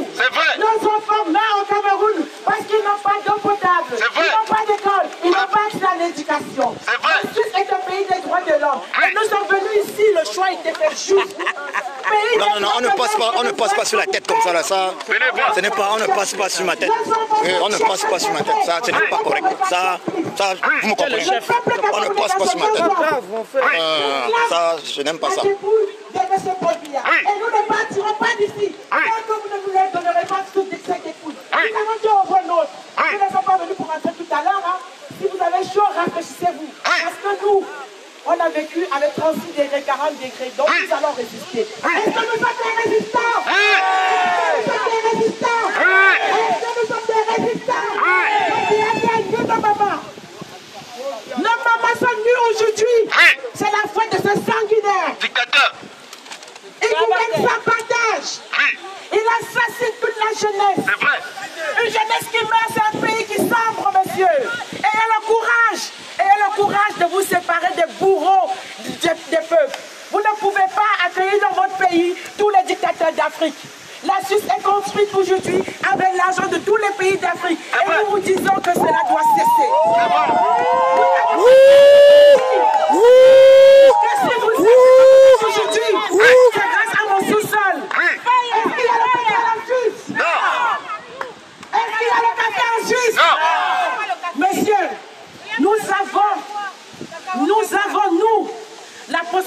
Nos enfants meurent au Cameroun parce qu'ils n'ont pas d'eau potable. Ils n'ont pas d'école. Ils n'ont pas accès à l'éducation. La Suisse est un pays des droits de l'homme. Nous sommes venus ici, le choix était fait juste. Non, on ne passe pas sur la tête comme ça, là. Ça, ce n'est pas, on ne passe pas sur ma tête. On ne passe pas sur ma tête. Ça, ce n'est pas correct. Ça, vous me comprenez. On ne passe pas sur ma tête. Ça, je n'aime pas ça. Et nous ne partirons pas d'ici. Tant que vous ne nous donnerez pas toutes cette dépouille. Nous avons dit au vôtre. Nous ne sommes pas venus pour rentrer tout à l'heure. Si vous avez chaud, rafraîchissez-vous. Parce que nous, on a vécu avec 36 degrés, 40 degrés. Donc nous allons résister. Est-ce que nous sommes des résistants? Est-ce que nous sommes des résistants? Est-ce que nous sommes des résistants? Nos mamans sont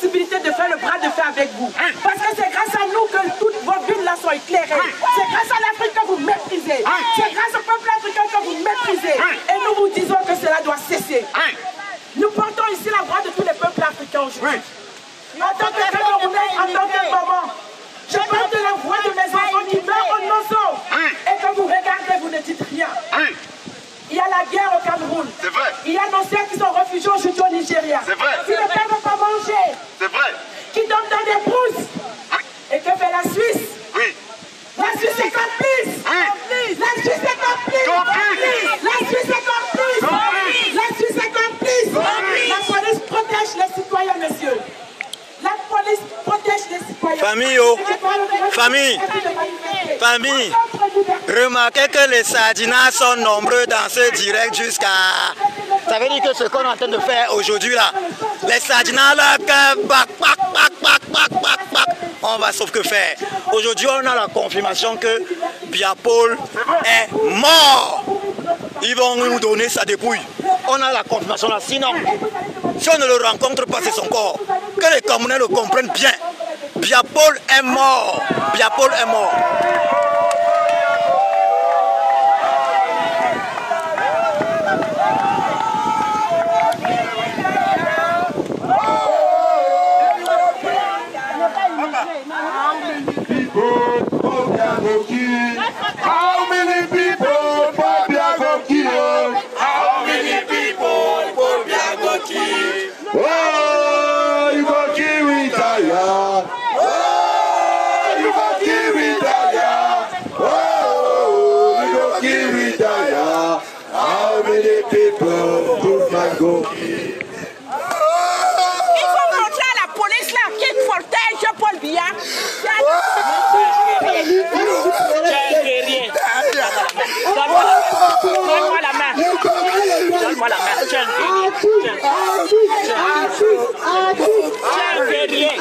possibilité de faire le bras de fer avec vous. Parce que c'est grâce à nous que toutes vos villes là sont éclairées. C'est grâce à l'Afrique que vous méprisez. C'est grâce au peuple africain que vous méprisez. Et nous vous disons que cela doit cesser. Nous portons ici la voix de tous les peuples africains aujourd'hui. En tant que Camerounais, en tant que maman, je porte la voix de mes enfants qui meurent en nozo. Et quand vous regardez, vous ne dites rien. Il y a la guerre au Cameroun. C'est vrai. Il y a nos sœurs qui sont réfugiés aujourd'hui au Nigeria. C'est vrai. Qui ne peuvent pas manger. C'est vrai. Qui dorment dans des brousses. Et que fait la Suisse? Oui. La Suisse est complice. La Suisse est complice. La Suisse est complice. La Suisse est complice. La police protège les citoyens, messieurs. La police protège les citoyens. Famille, oh. Famille, remarquez que les Sardinats sont nombreux dans ce direct jusqu'à... Ça veut dire que ce qu'on est en train de faire aujourd'hui là, les Sardinats là, on va sauf que faire. Aujourd'hui on a la confirmation que Biapol est mort. Ils vont nous donner sa dépouille. On a la confirmation là, sinon, si on ne le rencontre pas, c'est son corps. Que les Camerounais le comprennent bien. Biapol est mort. Biapol est mort. How many people for Biagoki? How many people for Biagoki? Oh, you go kill retire. Oh, you go kill retire. Oh, you go kill retire. How many people for Biagoki? Il faut montrer à la police là qui protège Paul Biya. Donne-moi la main. Donne-moi la main. Tiens, guerrier.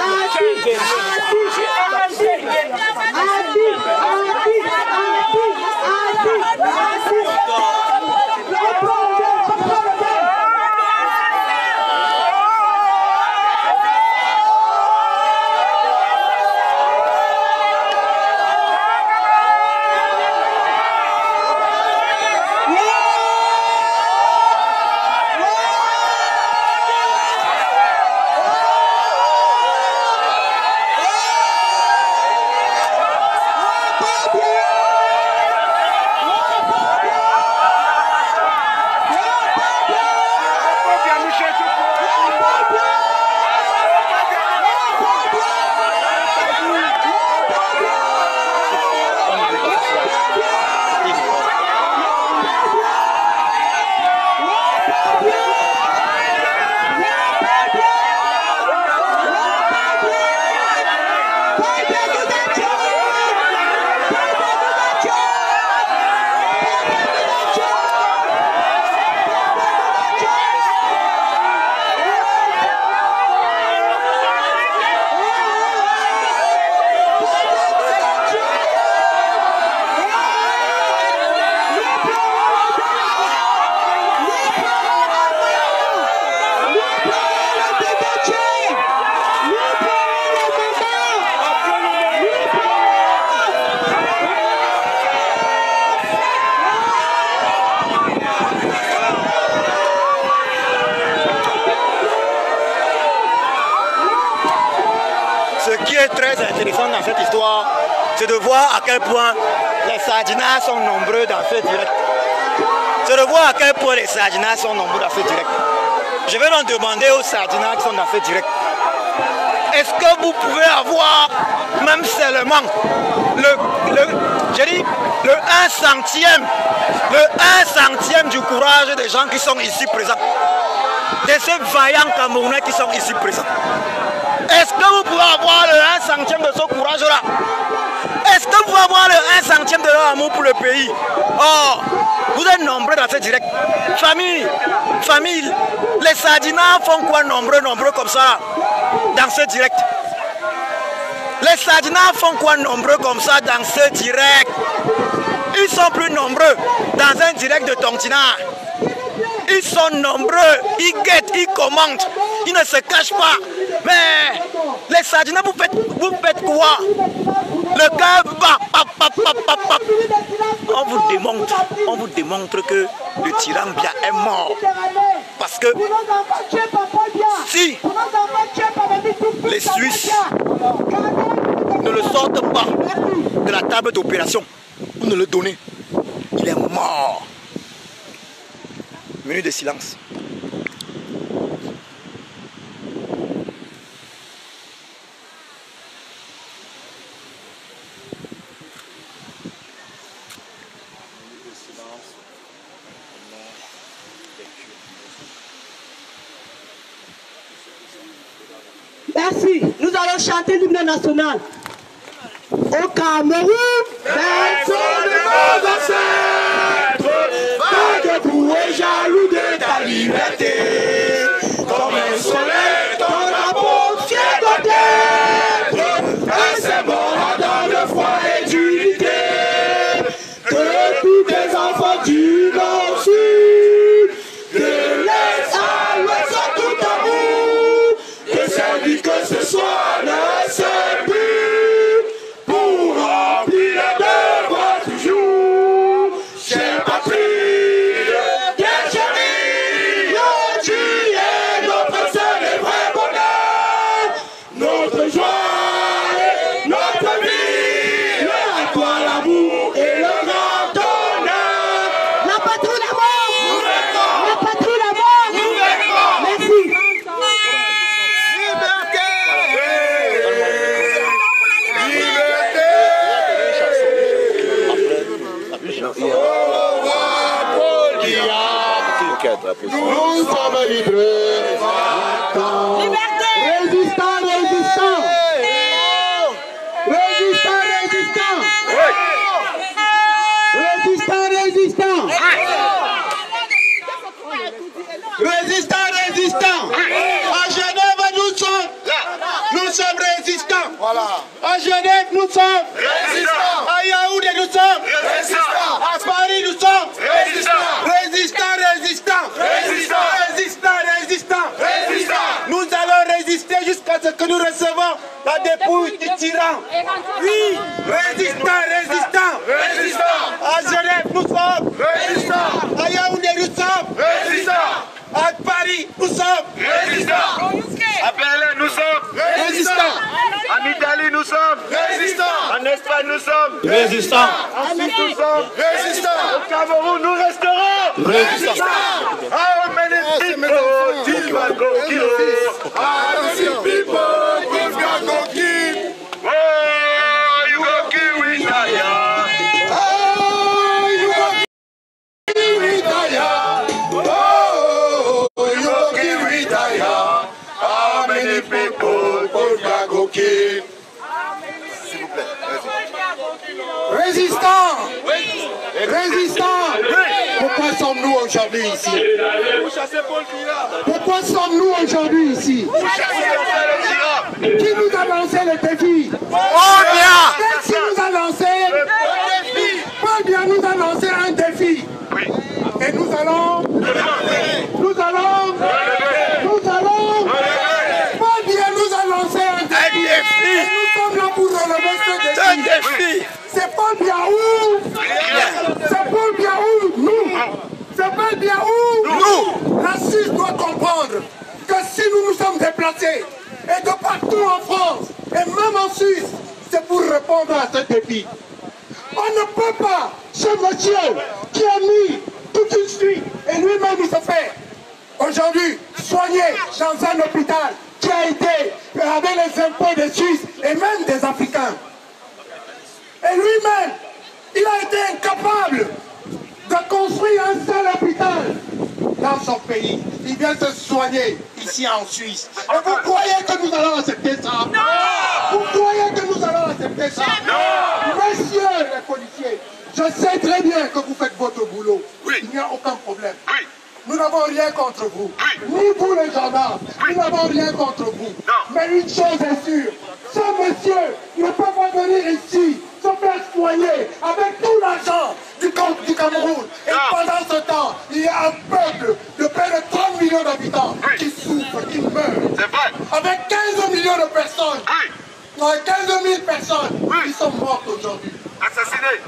Très intéressant dans cette histoire, c'est de voir à quel point les Sardinats sont nombreux dans ce direct. C'est de voir à quel point les Sardinats sont nombreux dans ce direct. Je vais donc demander aux Sardinats qui sont dans ce direct, est-ce que vous pouvez avoir même seulement le 1 centième du courage des gens qui sont ici présents, de ces vaillants Camerounais qui sont ici présents? Est-ce que vous pouvez avoir le 1 centième de ce courage-là? Est-ce que vous pouvez avoir le 1 centième de leur amour pour le pays? Oh, vous êtes nombreux dans ce direct. Famille, les Sardinats font quoi nombreux comme ça dans ce direct? Les Sardinats font quoi nombreux comme ça dans ce direct? Ils sont plus nombreux dans un direct de Tontina. Ils sont nombreux, ils guettent, ils commentent, ils ne se cachent pas. Mais les Sardinais, vous faites quoi? Le cœur bat, on vous démontre que le tyran bien est mort. Parce que si les Suisses ne le sortent pas de la table d'opération, vous ne le donnez, il est mort. Minute de silence. Merci. Nous allons chanter l'hymne national. Au Cameroun, Personne ne nos ancêtres, pas debout et jaloux de ta liberté. Comme un soleil, ton drapeau fier doit être un symbole ardent de foi et d'unité. Que tous les enfants du Nord-Sud, de l'Est à l'Ouest, sont tout amour. Que celui que ce soit ne sait plus pour remplir le devoir toujours. Chère patrie, bien chérie, tu es notre seul et vrai bonheur, notre joie et notre vie. À toi l'amour et le grand honneur. la patrie d'amour. Nous vaincrons. La patrie d'amour. Nous vaincrons. Merci. Nous sommes libres. Liberté. Résistants, résistants. Résistants, résistants. Résistants, résistants. Résistants, résistants. À Genève, nous sommes résistants. Voilà. À Genève, nous sommes résistants. À Yaoundé, nous sommes résistants. À Paris, nous sommes résistants. Résistants, résistants. Résistants, résistants, résistants. Résistants. Nous allons résister jusqu'à ce que nous recevons la dépouille du tyran. Oui. Résistants, résistants. Résistants. À Genève, nous sommes résistants. À Yaoundé, nous sommes résistants. À Paris, nous sommes résistants. À Berlin, nous sommes résistants. En Italie, nous sommes résistants. En Espagne, nous sommes résistants. En Suisse, nous sommes résistants. Au Cameroun, nous resterons résistants. How many people did God go kill? How many people did God go kill? Oh, you go kill with fire. Oh, you go kill with fire. Oh, you go kill with fire. How many people did God go kill? S'il vous plaît, résistants! Résistants! Pourquoi sommes-nous aujourd'hui ici? Pourquoi sommes-nous aujourd'hui ici? Qui nous a lancé le défi? Oh bien! Qui nous a lancé? Paul Biya nous a lancé un défi. Et nous allons... Paul Biya nous a lancé un défi. Et nous sommes là pour relever ce défi. C'est Paul Biya où? C'est Paul Biya où? Nous. C'est Paul Biya où? Nous. La Suisse doit comprendre que si nous nous sommes déplacés, et de partout en France, et même en Suisse, c'est pour répondre à ce défi. On ne peut pas, ce monsieur qui a mis toute une suite, et lui-même il se fait aujourd'hui soigné dans un hôpital qui a été avec les impôts des Suisses et même des Africains. Et lui-même, il a été incapable de construire un seul hôpital dans son pays. Il vient se soigner ici en Suisse. Et vous croyez que nous allons accepter ça? Non! Vous croyez que nous allons accepter ça? Non! Messieurs les policiers, je sais très bien que vous faites votre boulot. Oui. Il n'y a aucun problème. Oui. Nous n'avons rien contre vous. Oui. Ni vous les gendarmes. Oui. Nous n'avons rien contre vous. Non. Mais une chose est sûre, ce monsieur ne peut pas venir ici se faire soigner avec tout l'argent du Cameroun. Et pendant ce temps, il y a un peuple de millions d'habitants qui souffrent, qui meurent. Avec 15 millions de personnes. Avec 15 000 personnes qui sont mortes aujourd'hui. Assassinés.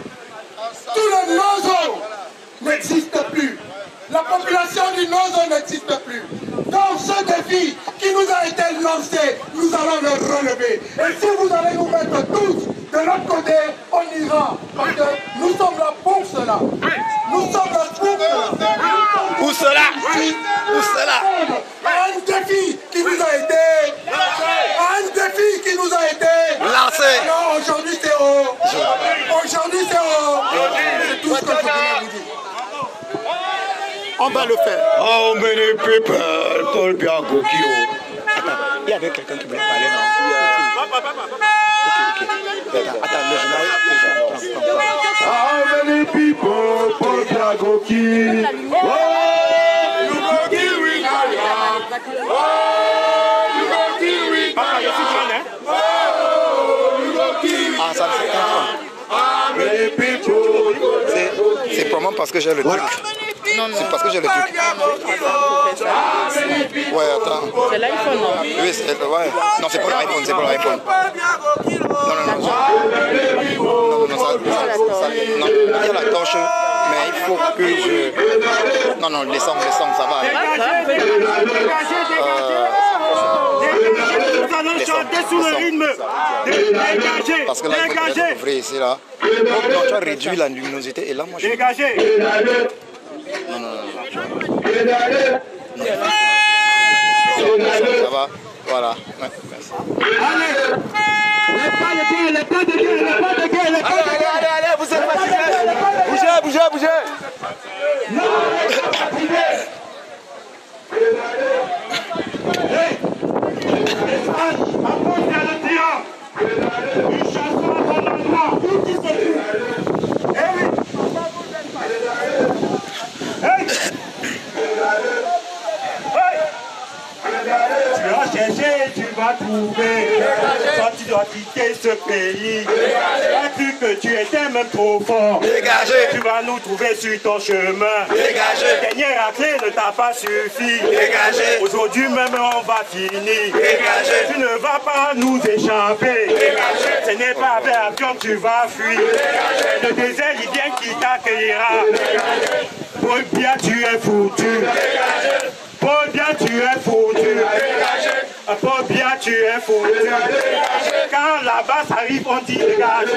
Tout le Nozo n'existe plus. La population du Nozo n'existe plus. Donc ce défi qui nous a été lancé, nous allons le relever. Et si vous allez nous mettre tous de l'autre côté, on ira. Parce que nous sommes là pour cela. Nous sommes là pour cela. Où cela? Où cela? Un défi qui nous a été lancé. Non, aujourd'hui c'est haut. Aujourd'hui c'est haut. C'est tout ce que je voulais vous dire. On va le faire. Oh, many people, Paul Bianco, Kilo. Attends, il y avait quelqu'un qui voulait parler, non? Ok. Attends, le journal. How many people, Paul Bianco, Kilo? Ah, ça c'est probablement parce que j'ai le truc. C'est parce que j'ai le truc. Ouais, attends. C'est l'iPhone, non? Oui, ouais. Non, c'est pas l'iPhone, c'est pas l'iPhone. Non, il y a la torche, mais il faut que je... Non, les sons, ça va. Nous allons chanter sous le rythme. Dégagez. Parce que là, il faut être ouvrir ici, là. Donc, tu as réduit la luminosité et là, moi, je... Dégagez. Non. Ça va. Voilà. Ouais, merci. Allez. Les pas de guerre. Allez, vous êtes fatigués. Bougez. Non, approche vers le tyran. Une chanson à ton endroit. Tout qui se trouve. Eh oui. Tu vas chercher, tu vas trouver. Quand tu dois quitter ce pays, tu as cru que tu étais même trop fort. Dégagez. Tu vas nous trouver sur ton chemin. Dégagez. La dernière clé ne t'a pas suffi. Dégagez. Aujourd'hui même on va finir. Dégagez. Tu ne vas pas nous échapper. Dégagez. Ce n'est pas avec avion que tu vas fuir. Dégagez. Le désert il vient qui t'accueillera. Paul Biya, tu es foutu. Dégagez. Paul Biya, tu es foutu. Paul Biya, tu es foutu. Quand la basse arrive, on dit dégage.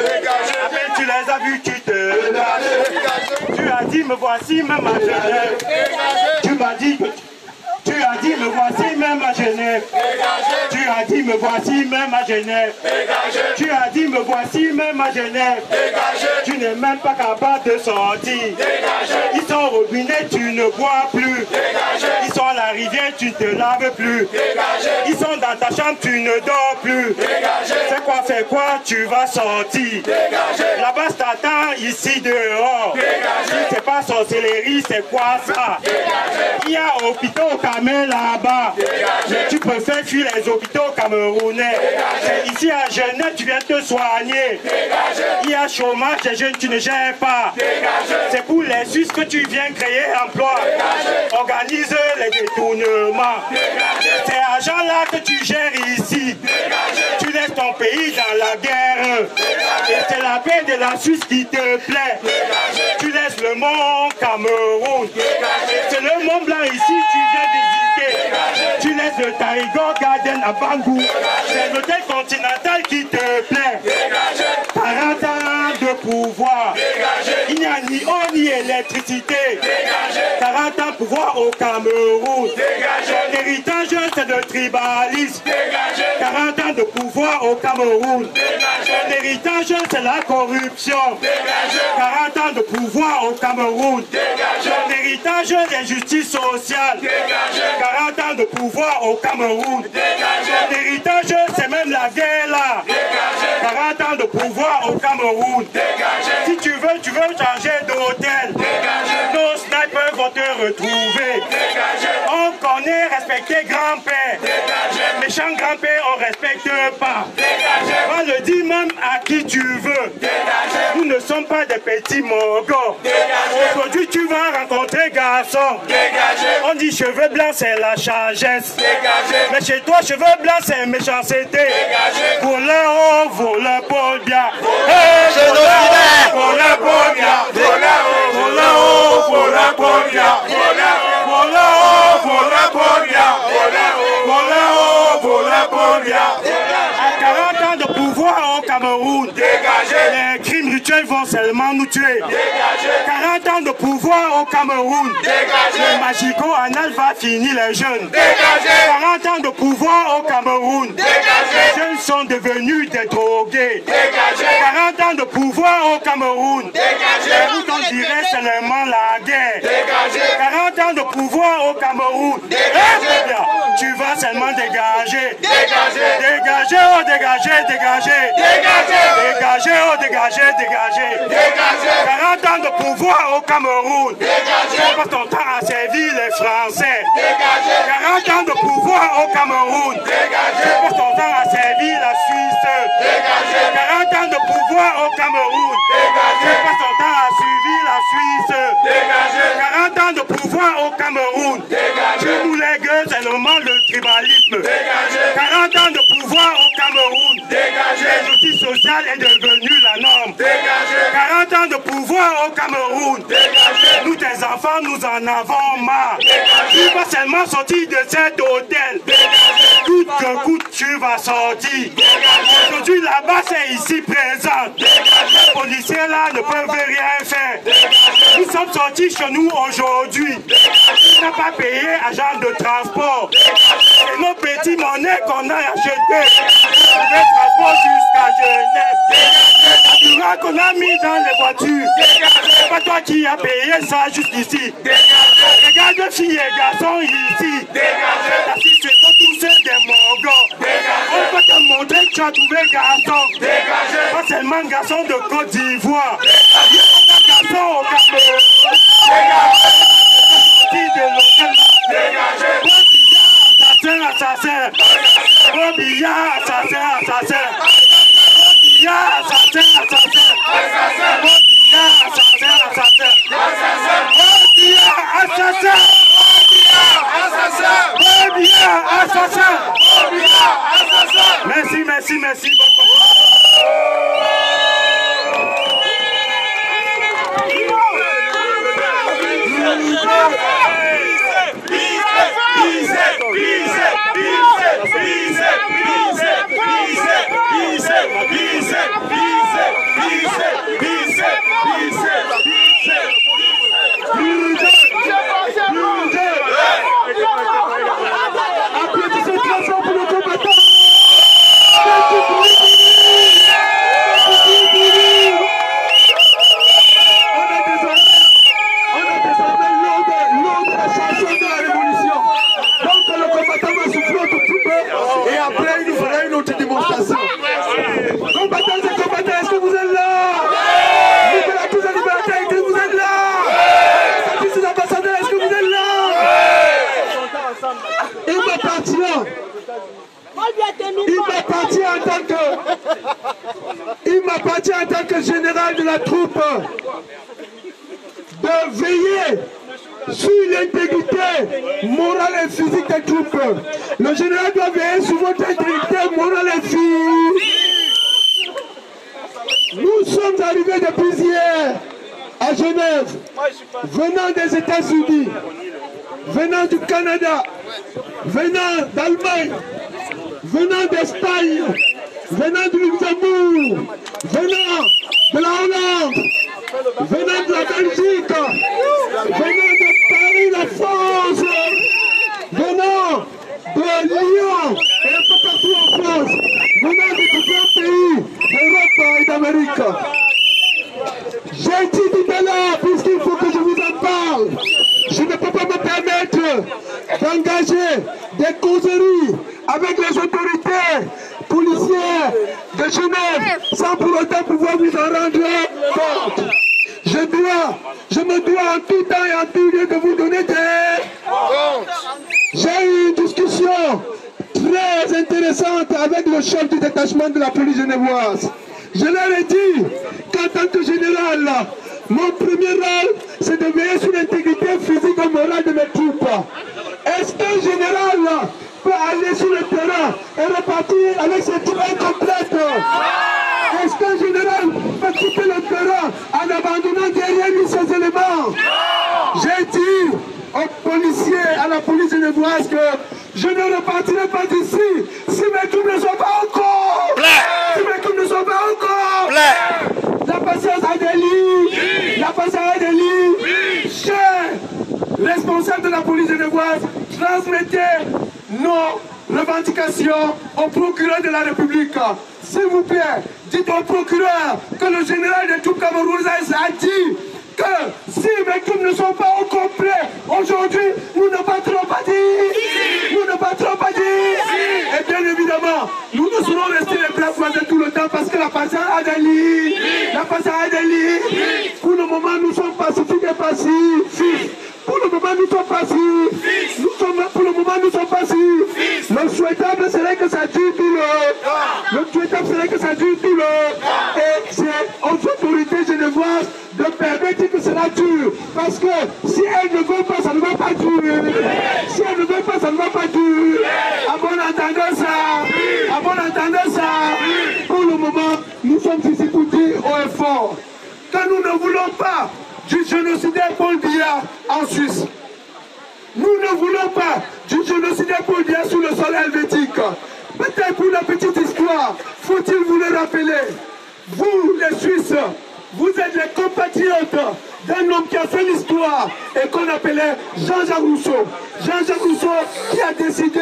Après tu les as vus, tu te dégages. Tu as dit me voici même à Genève. Tu m'as dit que tu as dit me voici même à Genève. Tu as dit me voici même à Genève. Tu as dit me voici même à Genève. Tu n'es même pas capable de sortir. Ils sont au robinet, tu ne bois plus. Ils sont à la rivière, tu ne te laves plus. Ils sont dans ta chambre, tu ne dors plus. Fais quoi, tu vas sortir. Là-bas, t'attends ici dehors. Si c'est pas sorcellerie, c'est quoi ça? Il y a hôpitaux au Cameroun là-bas. Mais tu préfères fuir les hôpitaux camerounais. C'est ici à Genève, tu viens te soigner. Il y a chômage, les jeunes, tu ne gères pas. C'est pour les Suisses que tu viens créer emploi. Organise les détournements. C'est argent-là que tu gères ici. Tu laisses ton pays dans la guerre. Et c'est la paix de la Suisse qui te plaît. Tu laisses le monde Cameroun. C'est le Mont Blanc ici, tu viens visiter. Tu laisses le Tarigo Garden à Bangou. C'est l'hôtel continental qui te plaît. 40 ans de pouvoir. Il n'y a ni eau ni électricité. 40 ans de pouvoir au Cameroun. L'héritage c'est le tribalisme. 40 ans de pouvoir au Cameroun. L'héritage c'est la corruption. 40 ans de pouvoir au Cameroun. L'héritage des justices sociales. 40 ans de pouvoir au Cameroun. L'héritage c'est même la guerre là. 40 ans de pouvoir au Cameroun. Si tu veux changer d'hôtel. Nos snipers vont te retrouver. On on est respecté grand-père. Méchant grand-père, on respecte pas. On le dit même à qui tu veux. Nous ne sommes pas des petits mogos. Aujourd'hui, tu vas rencontrer garçon. On dit cheveux blancs, c'est la sagesse. Mais chez toi, cheveux blancs, c'est méchanceté. Voleur, oh, voleur, Paul bien. Voleur, voleur, Paul bien. Voleur, oh, voleur, Paul bien. Voleur, oh, voleur, Paul bien. Voleur, oh, voleur, Paul bien. À 40 ans de pouvoir au Cameroun, les crimes rituels vont seulement nous tuer. 40 ans de pouvoir au Cameroun, le magico-anal va finir les jeunes. 40 ans de pouvoir au Cameroun, les jeunes sont devenus des drogués. 40 ans de pouvoir au Cameroun, on dirait seulement la guerre. 40 ans de pouvoir au Cameroun, tu vas seulement dégager. Dégager, oh dégager, dégager. Dégager, oh dégager, dégager. 40 ans de pouvoir au Cameroun, tu passes ton temps à servir les Français. 40 ans de pouvoir au Cameroun, tu passes ton temps à servir la Suisse. 40 ans de pouvoir au Cameroun, tu passes ton temps à suivre la Suisse. 40 ans de pouvoir au Cameroun, tu nous lègues seulement le tribalisme. 40 ans de pouvoir au Cameroun, la justice sociale est devenue la norme. 40 ans de pouvoir au Cameroun, nous tes enfants nous en avons marre. Tu vas seulement sortir de cet hôtel. Coûte que coûte tu vas sortir. Aujourd'hui là-bas c'est ici présent. Les policiers là ne peuvent rien faire. Nous sommes sortis chez nous aujourd'hui. On n'a pas payé agent de transport. C'est nos petits monnaies qu'on a achetés. Le transport jusqu'à Genève. La qu'on a mis dans les voitures. C'est pas toi qui as payé ça jusqu'ici. Regarde filles et garçons ici. Ce sont tous des Mongols. On peut te montrer que tu as trouvé garçon. Pas seulement garçon de Côte d'Ivoire. Garçon au Cameroun. Assassin, assassin. Bobilla, assassin, assassin. Bobilla, assassin, assassin. Bobilla, assassin, assassin. Bobilla, assassin. Bobilla, assassin. Bobilla, assassin. Merci, merci, merci. Il m'appartient en tant que général de la troupe de veiller sur l'intégrité morale et physique des troupes. Le général doit veiller sur votre intégrité morale et physique. Nous sommes arrivés depuis hier à Genève, venant des États-Unis, venant du Canada, venant d'Allemagne, venant d'Espagne, venant du Luxembourg, venant de la Hollande, venant de la Belgique, venant de Paris, la France, venant de Lyon et un peu partout en France, venant de différents pays d'Europe et d'Amérique. J'ai dit tout à l'heure, puisqu'il faut que je vous en parle, je ne peux pas me permettre d'engager des causeries avec les autorités policières de Genève sans pour autant pouvoir vous en rendre compte. Je me dois en tout temps et en tout lieu de vous donner des comptes. J'ai eu une discussion très intéressante avec le chef du détachement de la police genevoise. Je leur ai dit qu'en tant que général, mon premier rôle, c'est de veiller sur l'intégrité physique et morale de mes troupes. Est-ce qu'un général peut aller sur le terrain et repartir avec ses troupes incomplètes? Est-ce qu'un général peut quitter le terrain en abandonnant derrière lui ses éléments? J'ai dit aux policiers, à la police genevoise que je ne repartirai pas d'ici si mes troupes ne sont pas encore. Si mes troupes ne sont pas encore. La patience a des lits. La patience a des lits. Chers responsables de la police genevoise, transmettez nos revendications au procureur de la République. S'il vous plaît, dites au procureur que le général des troupes camerounaises a dit que si mes troupes ne sont pas au complet, aujourd'hui, nous ne battrons pas dit. Nous ne battrons pas dit. Et bien évidemment, nous ne serons restés les bras croisés tout le temps parce que la patience a des lits. La patience a des lits. Pour le moment, nous sommes pacifiques et passifs. Pour le moment, nous sommes passifs. Pour le moment, nous sommes passifs. Le souhaitable serait que ça dure tout le. Le souhaitable serait que ça dure tout le. Et c'est aux autorités genevoises de permettre que cela dure. Parce que si elles ne veulent pas, ça ne va pas durer. Si elles ne veulent pas, ça ne va pas durer. À bon entendant ça. À bon entendant ça. Pour le moment, nous sommes ici pour dire haut et fort que nous ne voulons pas du génocidaire Paul Biya en Suisse. Nous ne voulons pas du génocidaire Paul Biya sur le sol helvétique. Peut-être pour la petite histoire, faut-il vous le rappeler. Vous, les Suisses, vous êtes les compatriotes d'un homme qui a fait l'histoire et qu'on appelait Jean-Jacques Rousseau. Jean-Jacques Rousseau qui a décidé,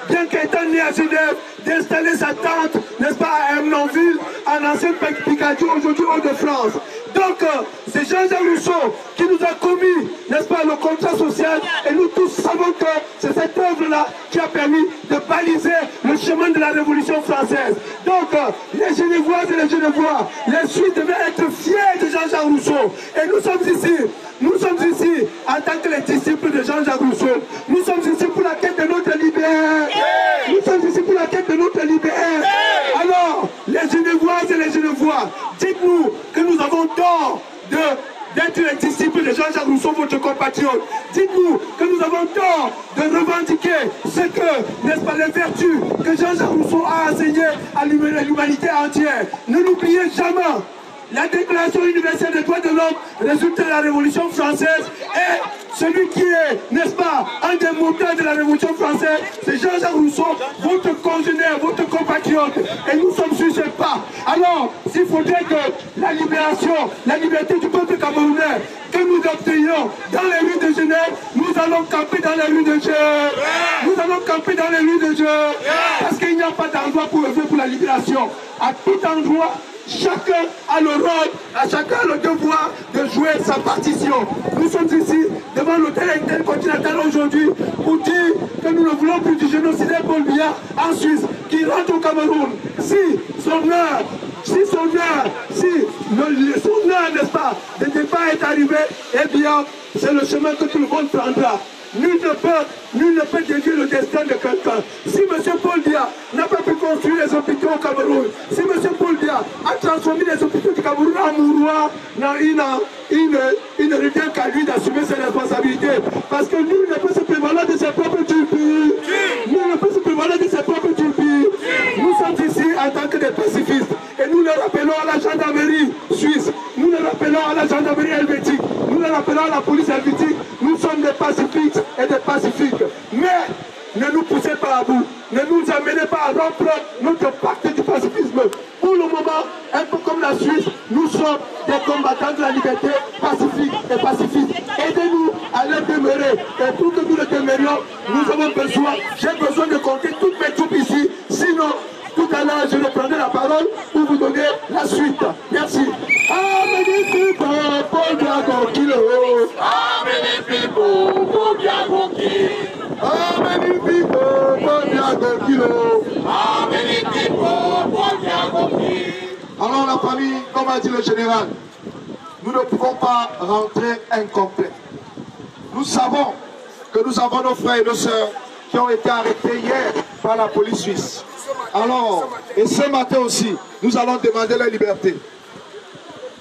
bien qu'étant né à Genève, d'installer sa tente, n'est-ce pas, à Ermenonville, en ancienne Picardie, aujourd'hui Hauts-de-France. Donc, c'est Jean-Jacques Rousseau qui nous a commis, n'est-ce pas, le contrat social, et nous tous savons que c'est cette œuvre-là qui a permis de baliser le chemin de la Révolution française. Donc, les Genevoises et les Genevois, les Suisses devaient être fiers de Jean-Jacques Rousseau. Et nous sommes ici en tant que les disciples de Jean-Jacques Rousseau. Nous sommes ici pour la quête de notre liberté. Nous sommes ici pour la quête de notre liberté. Alors, les Genevoises et les Genevois, dites-nous que nous avons tort d'être les disciples de Jean-Jacques Rousseau, votre compatriote. Dites-nous que nous avons tort de revendiquer ce que, n'est-ce pas, les vertus que Jean-Jacques Rousseau a enseignées à l'humanité entière. Ne l'oubliez jamais. La Déclaration universelle des droits de l'homme résulte de la Révolution française et celui qui est, n'est-ce pas, un des moteurs de la Révolution française, c'est Jean-Jacques Rousseau, votre congénère, votre compatriote. Et nous sommes sur ce pas. Alors, s'il faudrait que la libération, la liberté du peuple camerounais, que nous obtenions dans les rues de Genève, nous allons camper dans les rues de Genève. Nous allons camper dans les rues de Genève. Parce qu'il n'y a pas d'endroit pour œuvrer pour la libération. À tout endroit, chacun a le rôle, à chacun le devoir de jouer sa partition. Nous sommes ici devant l'hôtel intercontinental aujourd'hui pour dire que nous ne voulons plus du génocidaire Paul Biya en Suisse qui rentre au Cameroun. Si son heure, n'est-ce pas, de départ est arrivé, eh bien, c'est le chemin que tout le monde prendra. Nul ne peut déduire le destin de quelqu'un. Si M. Paul Biya n'a pas pu construire les hôpitaux au Cameroun, si M. Paul Biya a transformé les hôpitaux du Cameroun en mouroir, il ne revient qu'à lui d'assumer ses responsabilités. Parce que nul ne peut se prévaloir de ses propres turpis. Nul ne peut se prévaloir de ses propres turpis. Nous sommes ici en tant que des pacifistes. Et nous le rappelons à la gendarmerie suisse. Nous le rappelons à la gendarmerie helvétique. Nous le rappelons à la police helvétique. Nous sommes des pacifiques et des pacifiques. Mais ne nous poussez pas à bout. Ne nous amenez pas à rompre notre pacte du pacifisme. Pour le moment, un peu comme la Suisse, nous sommes des combattants de la liberté pacifique et pacifiste. Aidez-nous à le demeurer. Et pour que nous le demeurions, nous avons besoin, j'ai besoin de compter toutes mes troupes ici. Sinon, tout à l'heure, je reprendrai la parole pour vous donner la suite. Merci. Many people, Paul Biya go kill. How many people, Paul Biya go kill? How many people, Paul Biya go kill? How many people, Paul Biya go kill? Alors la famille, comme a dit le général, nous ne pouvons pas rentrer incomplets. Nous savons que nous avons nos frères et nos sœurs qui ont été arrêtés hier par la police suisse. Alors, et ce matin aussi, nous allons demander leur liberté.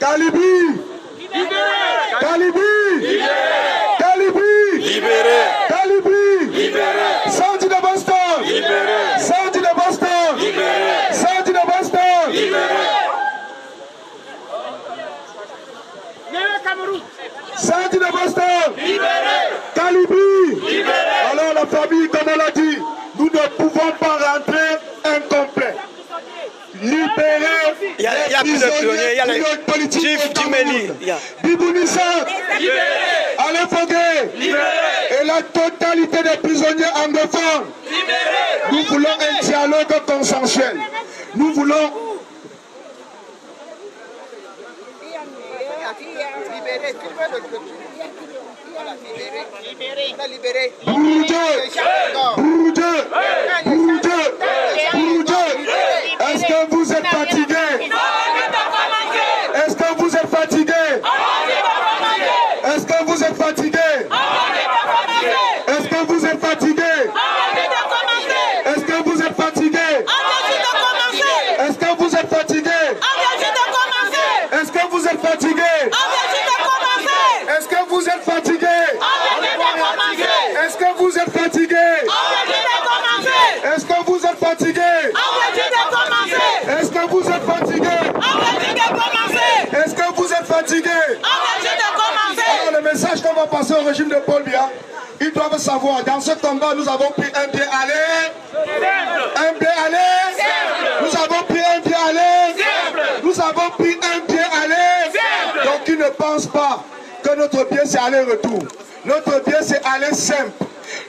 Kalibi! Libéré! Kalibi! Libéré! Kalibi! Libéré! Kalibi! Libéré! Sandy de Boston! Libéré! Sandy de Boston! Libéré! Sandy de Boston! Libéré! Sandy de Boston! Libéré! Kalibi! Libéré! Alors la famille, comme on l'a dit, nous ne pouvons pas rentrer incomplets. Libérer. Il y a plus de prisonniers, il y a les chiefs du Mali. Bibounissa, Alain Foguet, et la totalité des prisonniers anglophones. Nous voulons un dialogue consensuel. Nous voulons. Est-ce que vous êtes fatigué? Est-ce que vous êtes fatigué? Est-ce que vous êtes fatigué? Est-ce que vous êtes fatigué? Est-ce que vous êtes fatigué? Est-ce que vous êtes fatigué? Est-ce que vous êtes fatigué? Est-ce que vous êtes fatigué? Est-ce que vous êtes fatigué? Est-ce que vous êtes fatigué? Est-ce que vous êtes fatigué? Est-ce que vous êtes fatigué? Alors le message qu'on va passer au régime de Paul Biya, ils doivent savoir, dans ce combat nous avons pris un pied aller, un pied aller, nous avons pris un pied aller, nous avons pris un pied aller. Donc ils ne pensent pas que notre pied c'est aller-retour. Notre pied c'est aller simple.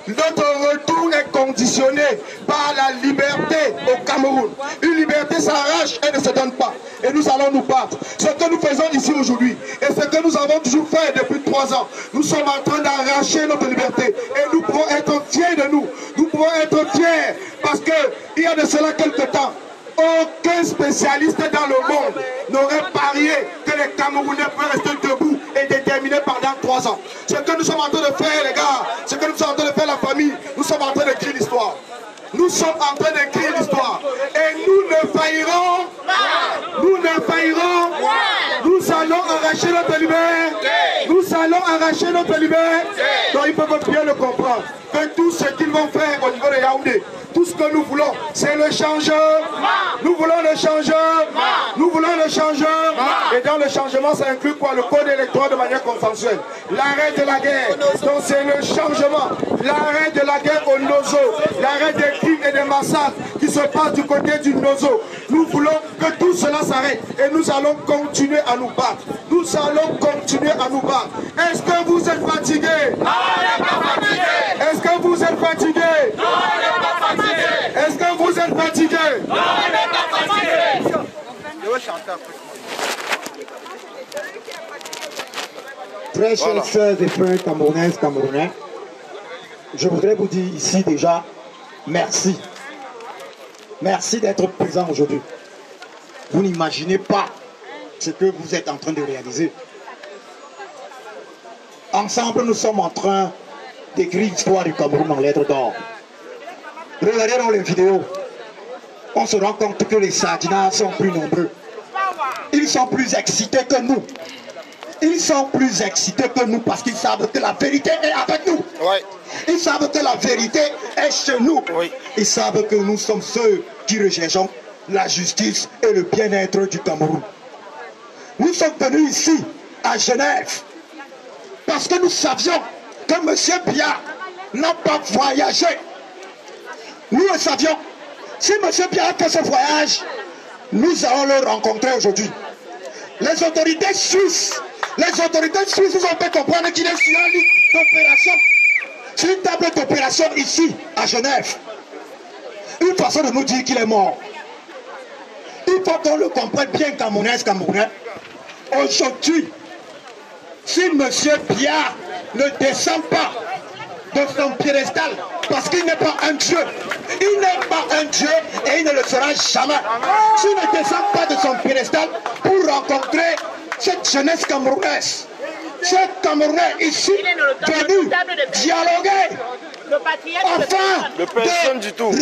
Notre retour est conditionné par la liberté au Cameroun. Une liberté s'arrache et ne se donne pas. Et nous allons nous battre. Ce que nous faisons ici aujourd'hui, et ce que nous avons toujours fait depuis 3 ans, nous sommes en train d'arracher notre liberté. Et nous pouvons être fiers de nous. Nous pouvons être fiers parce qu'il y a de cela quelques temps, aucun spécialiste dans le monde n'aurait parié que les Camerounais peuvent rester debout et déterminés pendant 3 ans. Ce que nous sommes en train de faire, les gars, ce que nous sommes en train de faire, la famille, nous sommes en train d'écrire l'histoire. Nous sommes en train d'écrire l'histoire. Et nous ne faillirons. Nous ne faillirons. Nous allons arracher notre liberté. Nous allons arracher notre liberté. Donc ils peuvent bien le comprendre. Que tout ce qu'ils vont faire au niveau de Yaoundé, tout ce que nous voulons, c'est le changement. Nous voulons le changement. Nous voulons le changement. Et dans le changement, ça inclut quoi? Le code électoral de manière consensuelle. L'arrêt de la guerre. Donc c'est le changement. L'arrêt de la guerre au Nozo. L'arrêt des crimes et des massacres qui se passent du côté du Nozo. Nous voulons que tout cela s'arrête. Et nous allons continuer à nous battre. Nous allons continuer à nous battre. Est-ce que vous êtes fatigués? Non, on n'est pas fatigués. Est-ce que vous êtes fatigués? Non, on n'est pas fatigués. Est-ce que vous êtes fatigués? Non, on n'est pas fatigués. Je veux chanter un peu. Très chers sœurs et frères camerounaises, camerounais, je voudrais vous dire ici déjà merci. Merci d'être présent aujourd'hui. Vous n'imaginez pas ce que vous êtes en train de réaliser. Ensemble, nous sommes en train d'écrire l'histoire du Cameroun en lettres d'or. Regardez dans les vidéos, on se rend compte que les Sardinats sont plus nombreux. Ils sont plus excités que nous. Ils sont plus excités que nous parce qu'ils savent que la vérité est avec nous. Oui. Ils savent que la vérité est chez nous. Oui. Ils savent que nous sommes ceux qui recherchons la justice et le bien-être du Cameroun. Nous sommes venus ici, à Genève, parce que nous savions que M. Biya n'a pas voyagé. Nous le savions. Si M. Biya a fait ce voyage, nous allons le rencontrer aujourd'hui. Les autorités suisses nous ont fait comprendre qu'il est sur une ligne d'opération, sur une table d'opération ici, à Genève. Une façon de nous dire qu'il est mort. Il faut qu'on le comprenne bien, Camerounais. Aujourd'hui, si M. Biya ne descend pas de son piédestal, parce qu'il n'est pas un Dieu, il n'est pas un Dieu et il ne le sera jamais. S'il ne descend pas de son piédestal pour rencontrer cette jeunesse camerounaise, ces Camerounais ici venus dialoguer afin de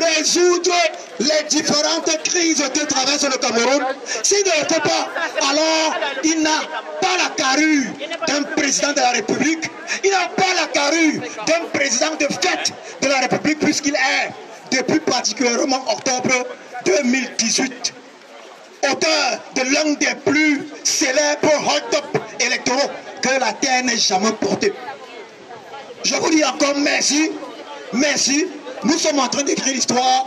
résoudre les différentes crises que traverse le Cameroun. S'il ne le fait pas, alors il n'a pas la carrure d'un président de la République, il n'a pas la carrure d'un président de fait de la République, puisqu'il est, depuis particulièrement octobre 2018, auteur de l'un des plus célèbres hold-up électoraux que la terre n'ait jamais porté. Je vous dis encore merci, merci. Nous sommes en train d'écrire l'histoire.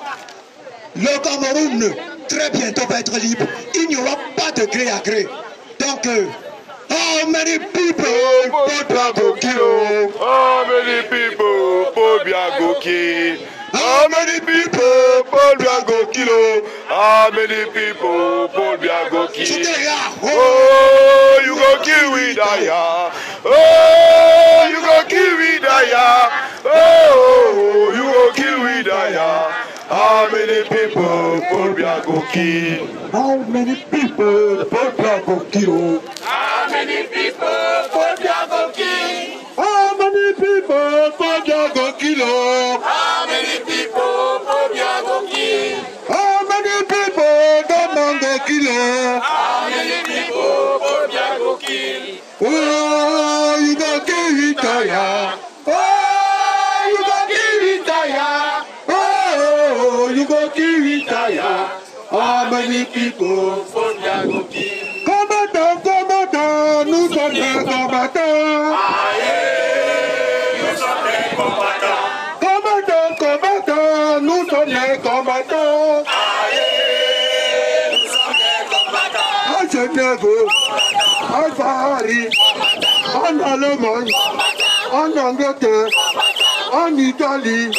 Le Cameroun, très bientôt, va être libre. Il n'y aura pas de gré à gré. Donc, how many people Paul Biya kill? How many people Paul Biya kill? How many people Paul Biya kill? How many people Paul Biya kill? Oh, you go kill with Aya. Oh, you go kill with Aya. Oh, you go kill with Aya. How many people Paul Biya kill? How many people Paul Biya kill? How many people Paul Biya kill? How many people Paul Biya kill? How many people Paul Biya kill? How many people Gamango kill? How many people Paul Biya kill? Oh, you go kill with Aya. Oh, you go kill with Aya. Oh, you go kill with Aya. How many people Paul Biya kill? Combattants, combattants, nous sommes des combattants. Nous sommes des combattants. Combattants, combattants, nous sommes des combattants. Nous sommes des combattants. À Genève, à Paris, en Allemagne, en Angleterre, en Italie,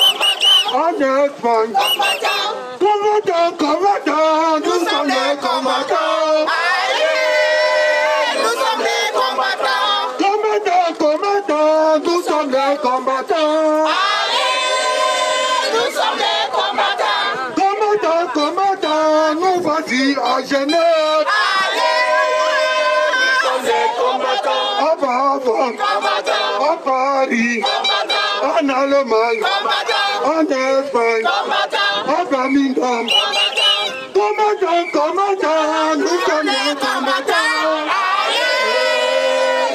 en Espagne. Combattants, combattants, nous sommes des combattants. Nous sommes des combattants. Combattants, combattants, nous sommes des combattants. Nous sommes des combattants. Combattants, combattants, nous voici à Genève. Nous sommes des combattants. À Bavard, à Paris, en Allemagne, en Espagne, à Birmingham. Combattants, combattants, nous sommes des combattants.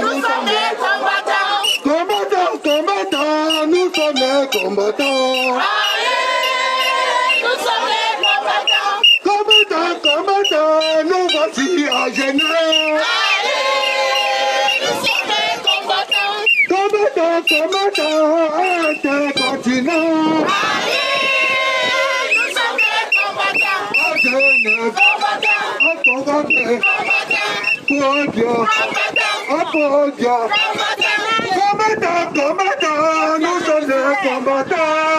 Nous sommes des combattants. Combattants, combattants, nous sommes des combattants. Nous sommes des combattants. Combattants, combattants, nous voici à Genève. Nous sommes des combattants. Combattants, combattants, intercontinent. Nous sommes des combattants. À Genève, à Congo, Podia, à Podia. Combattants, combattants, nous sommes des combattants.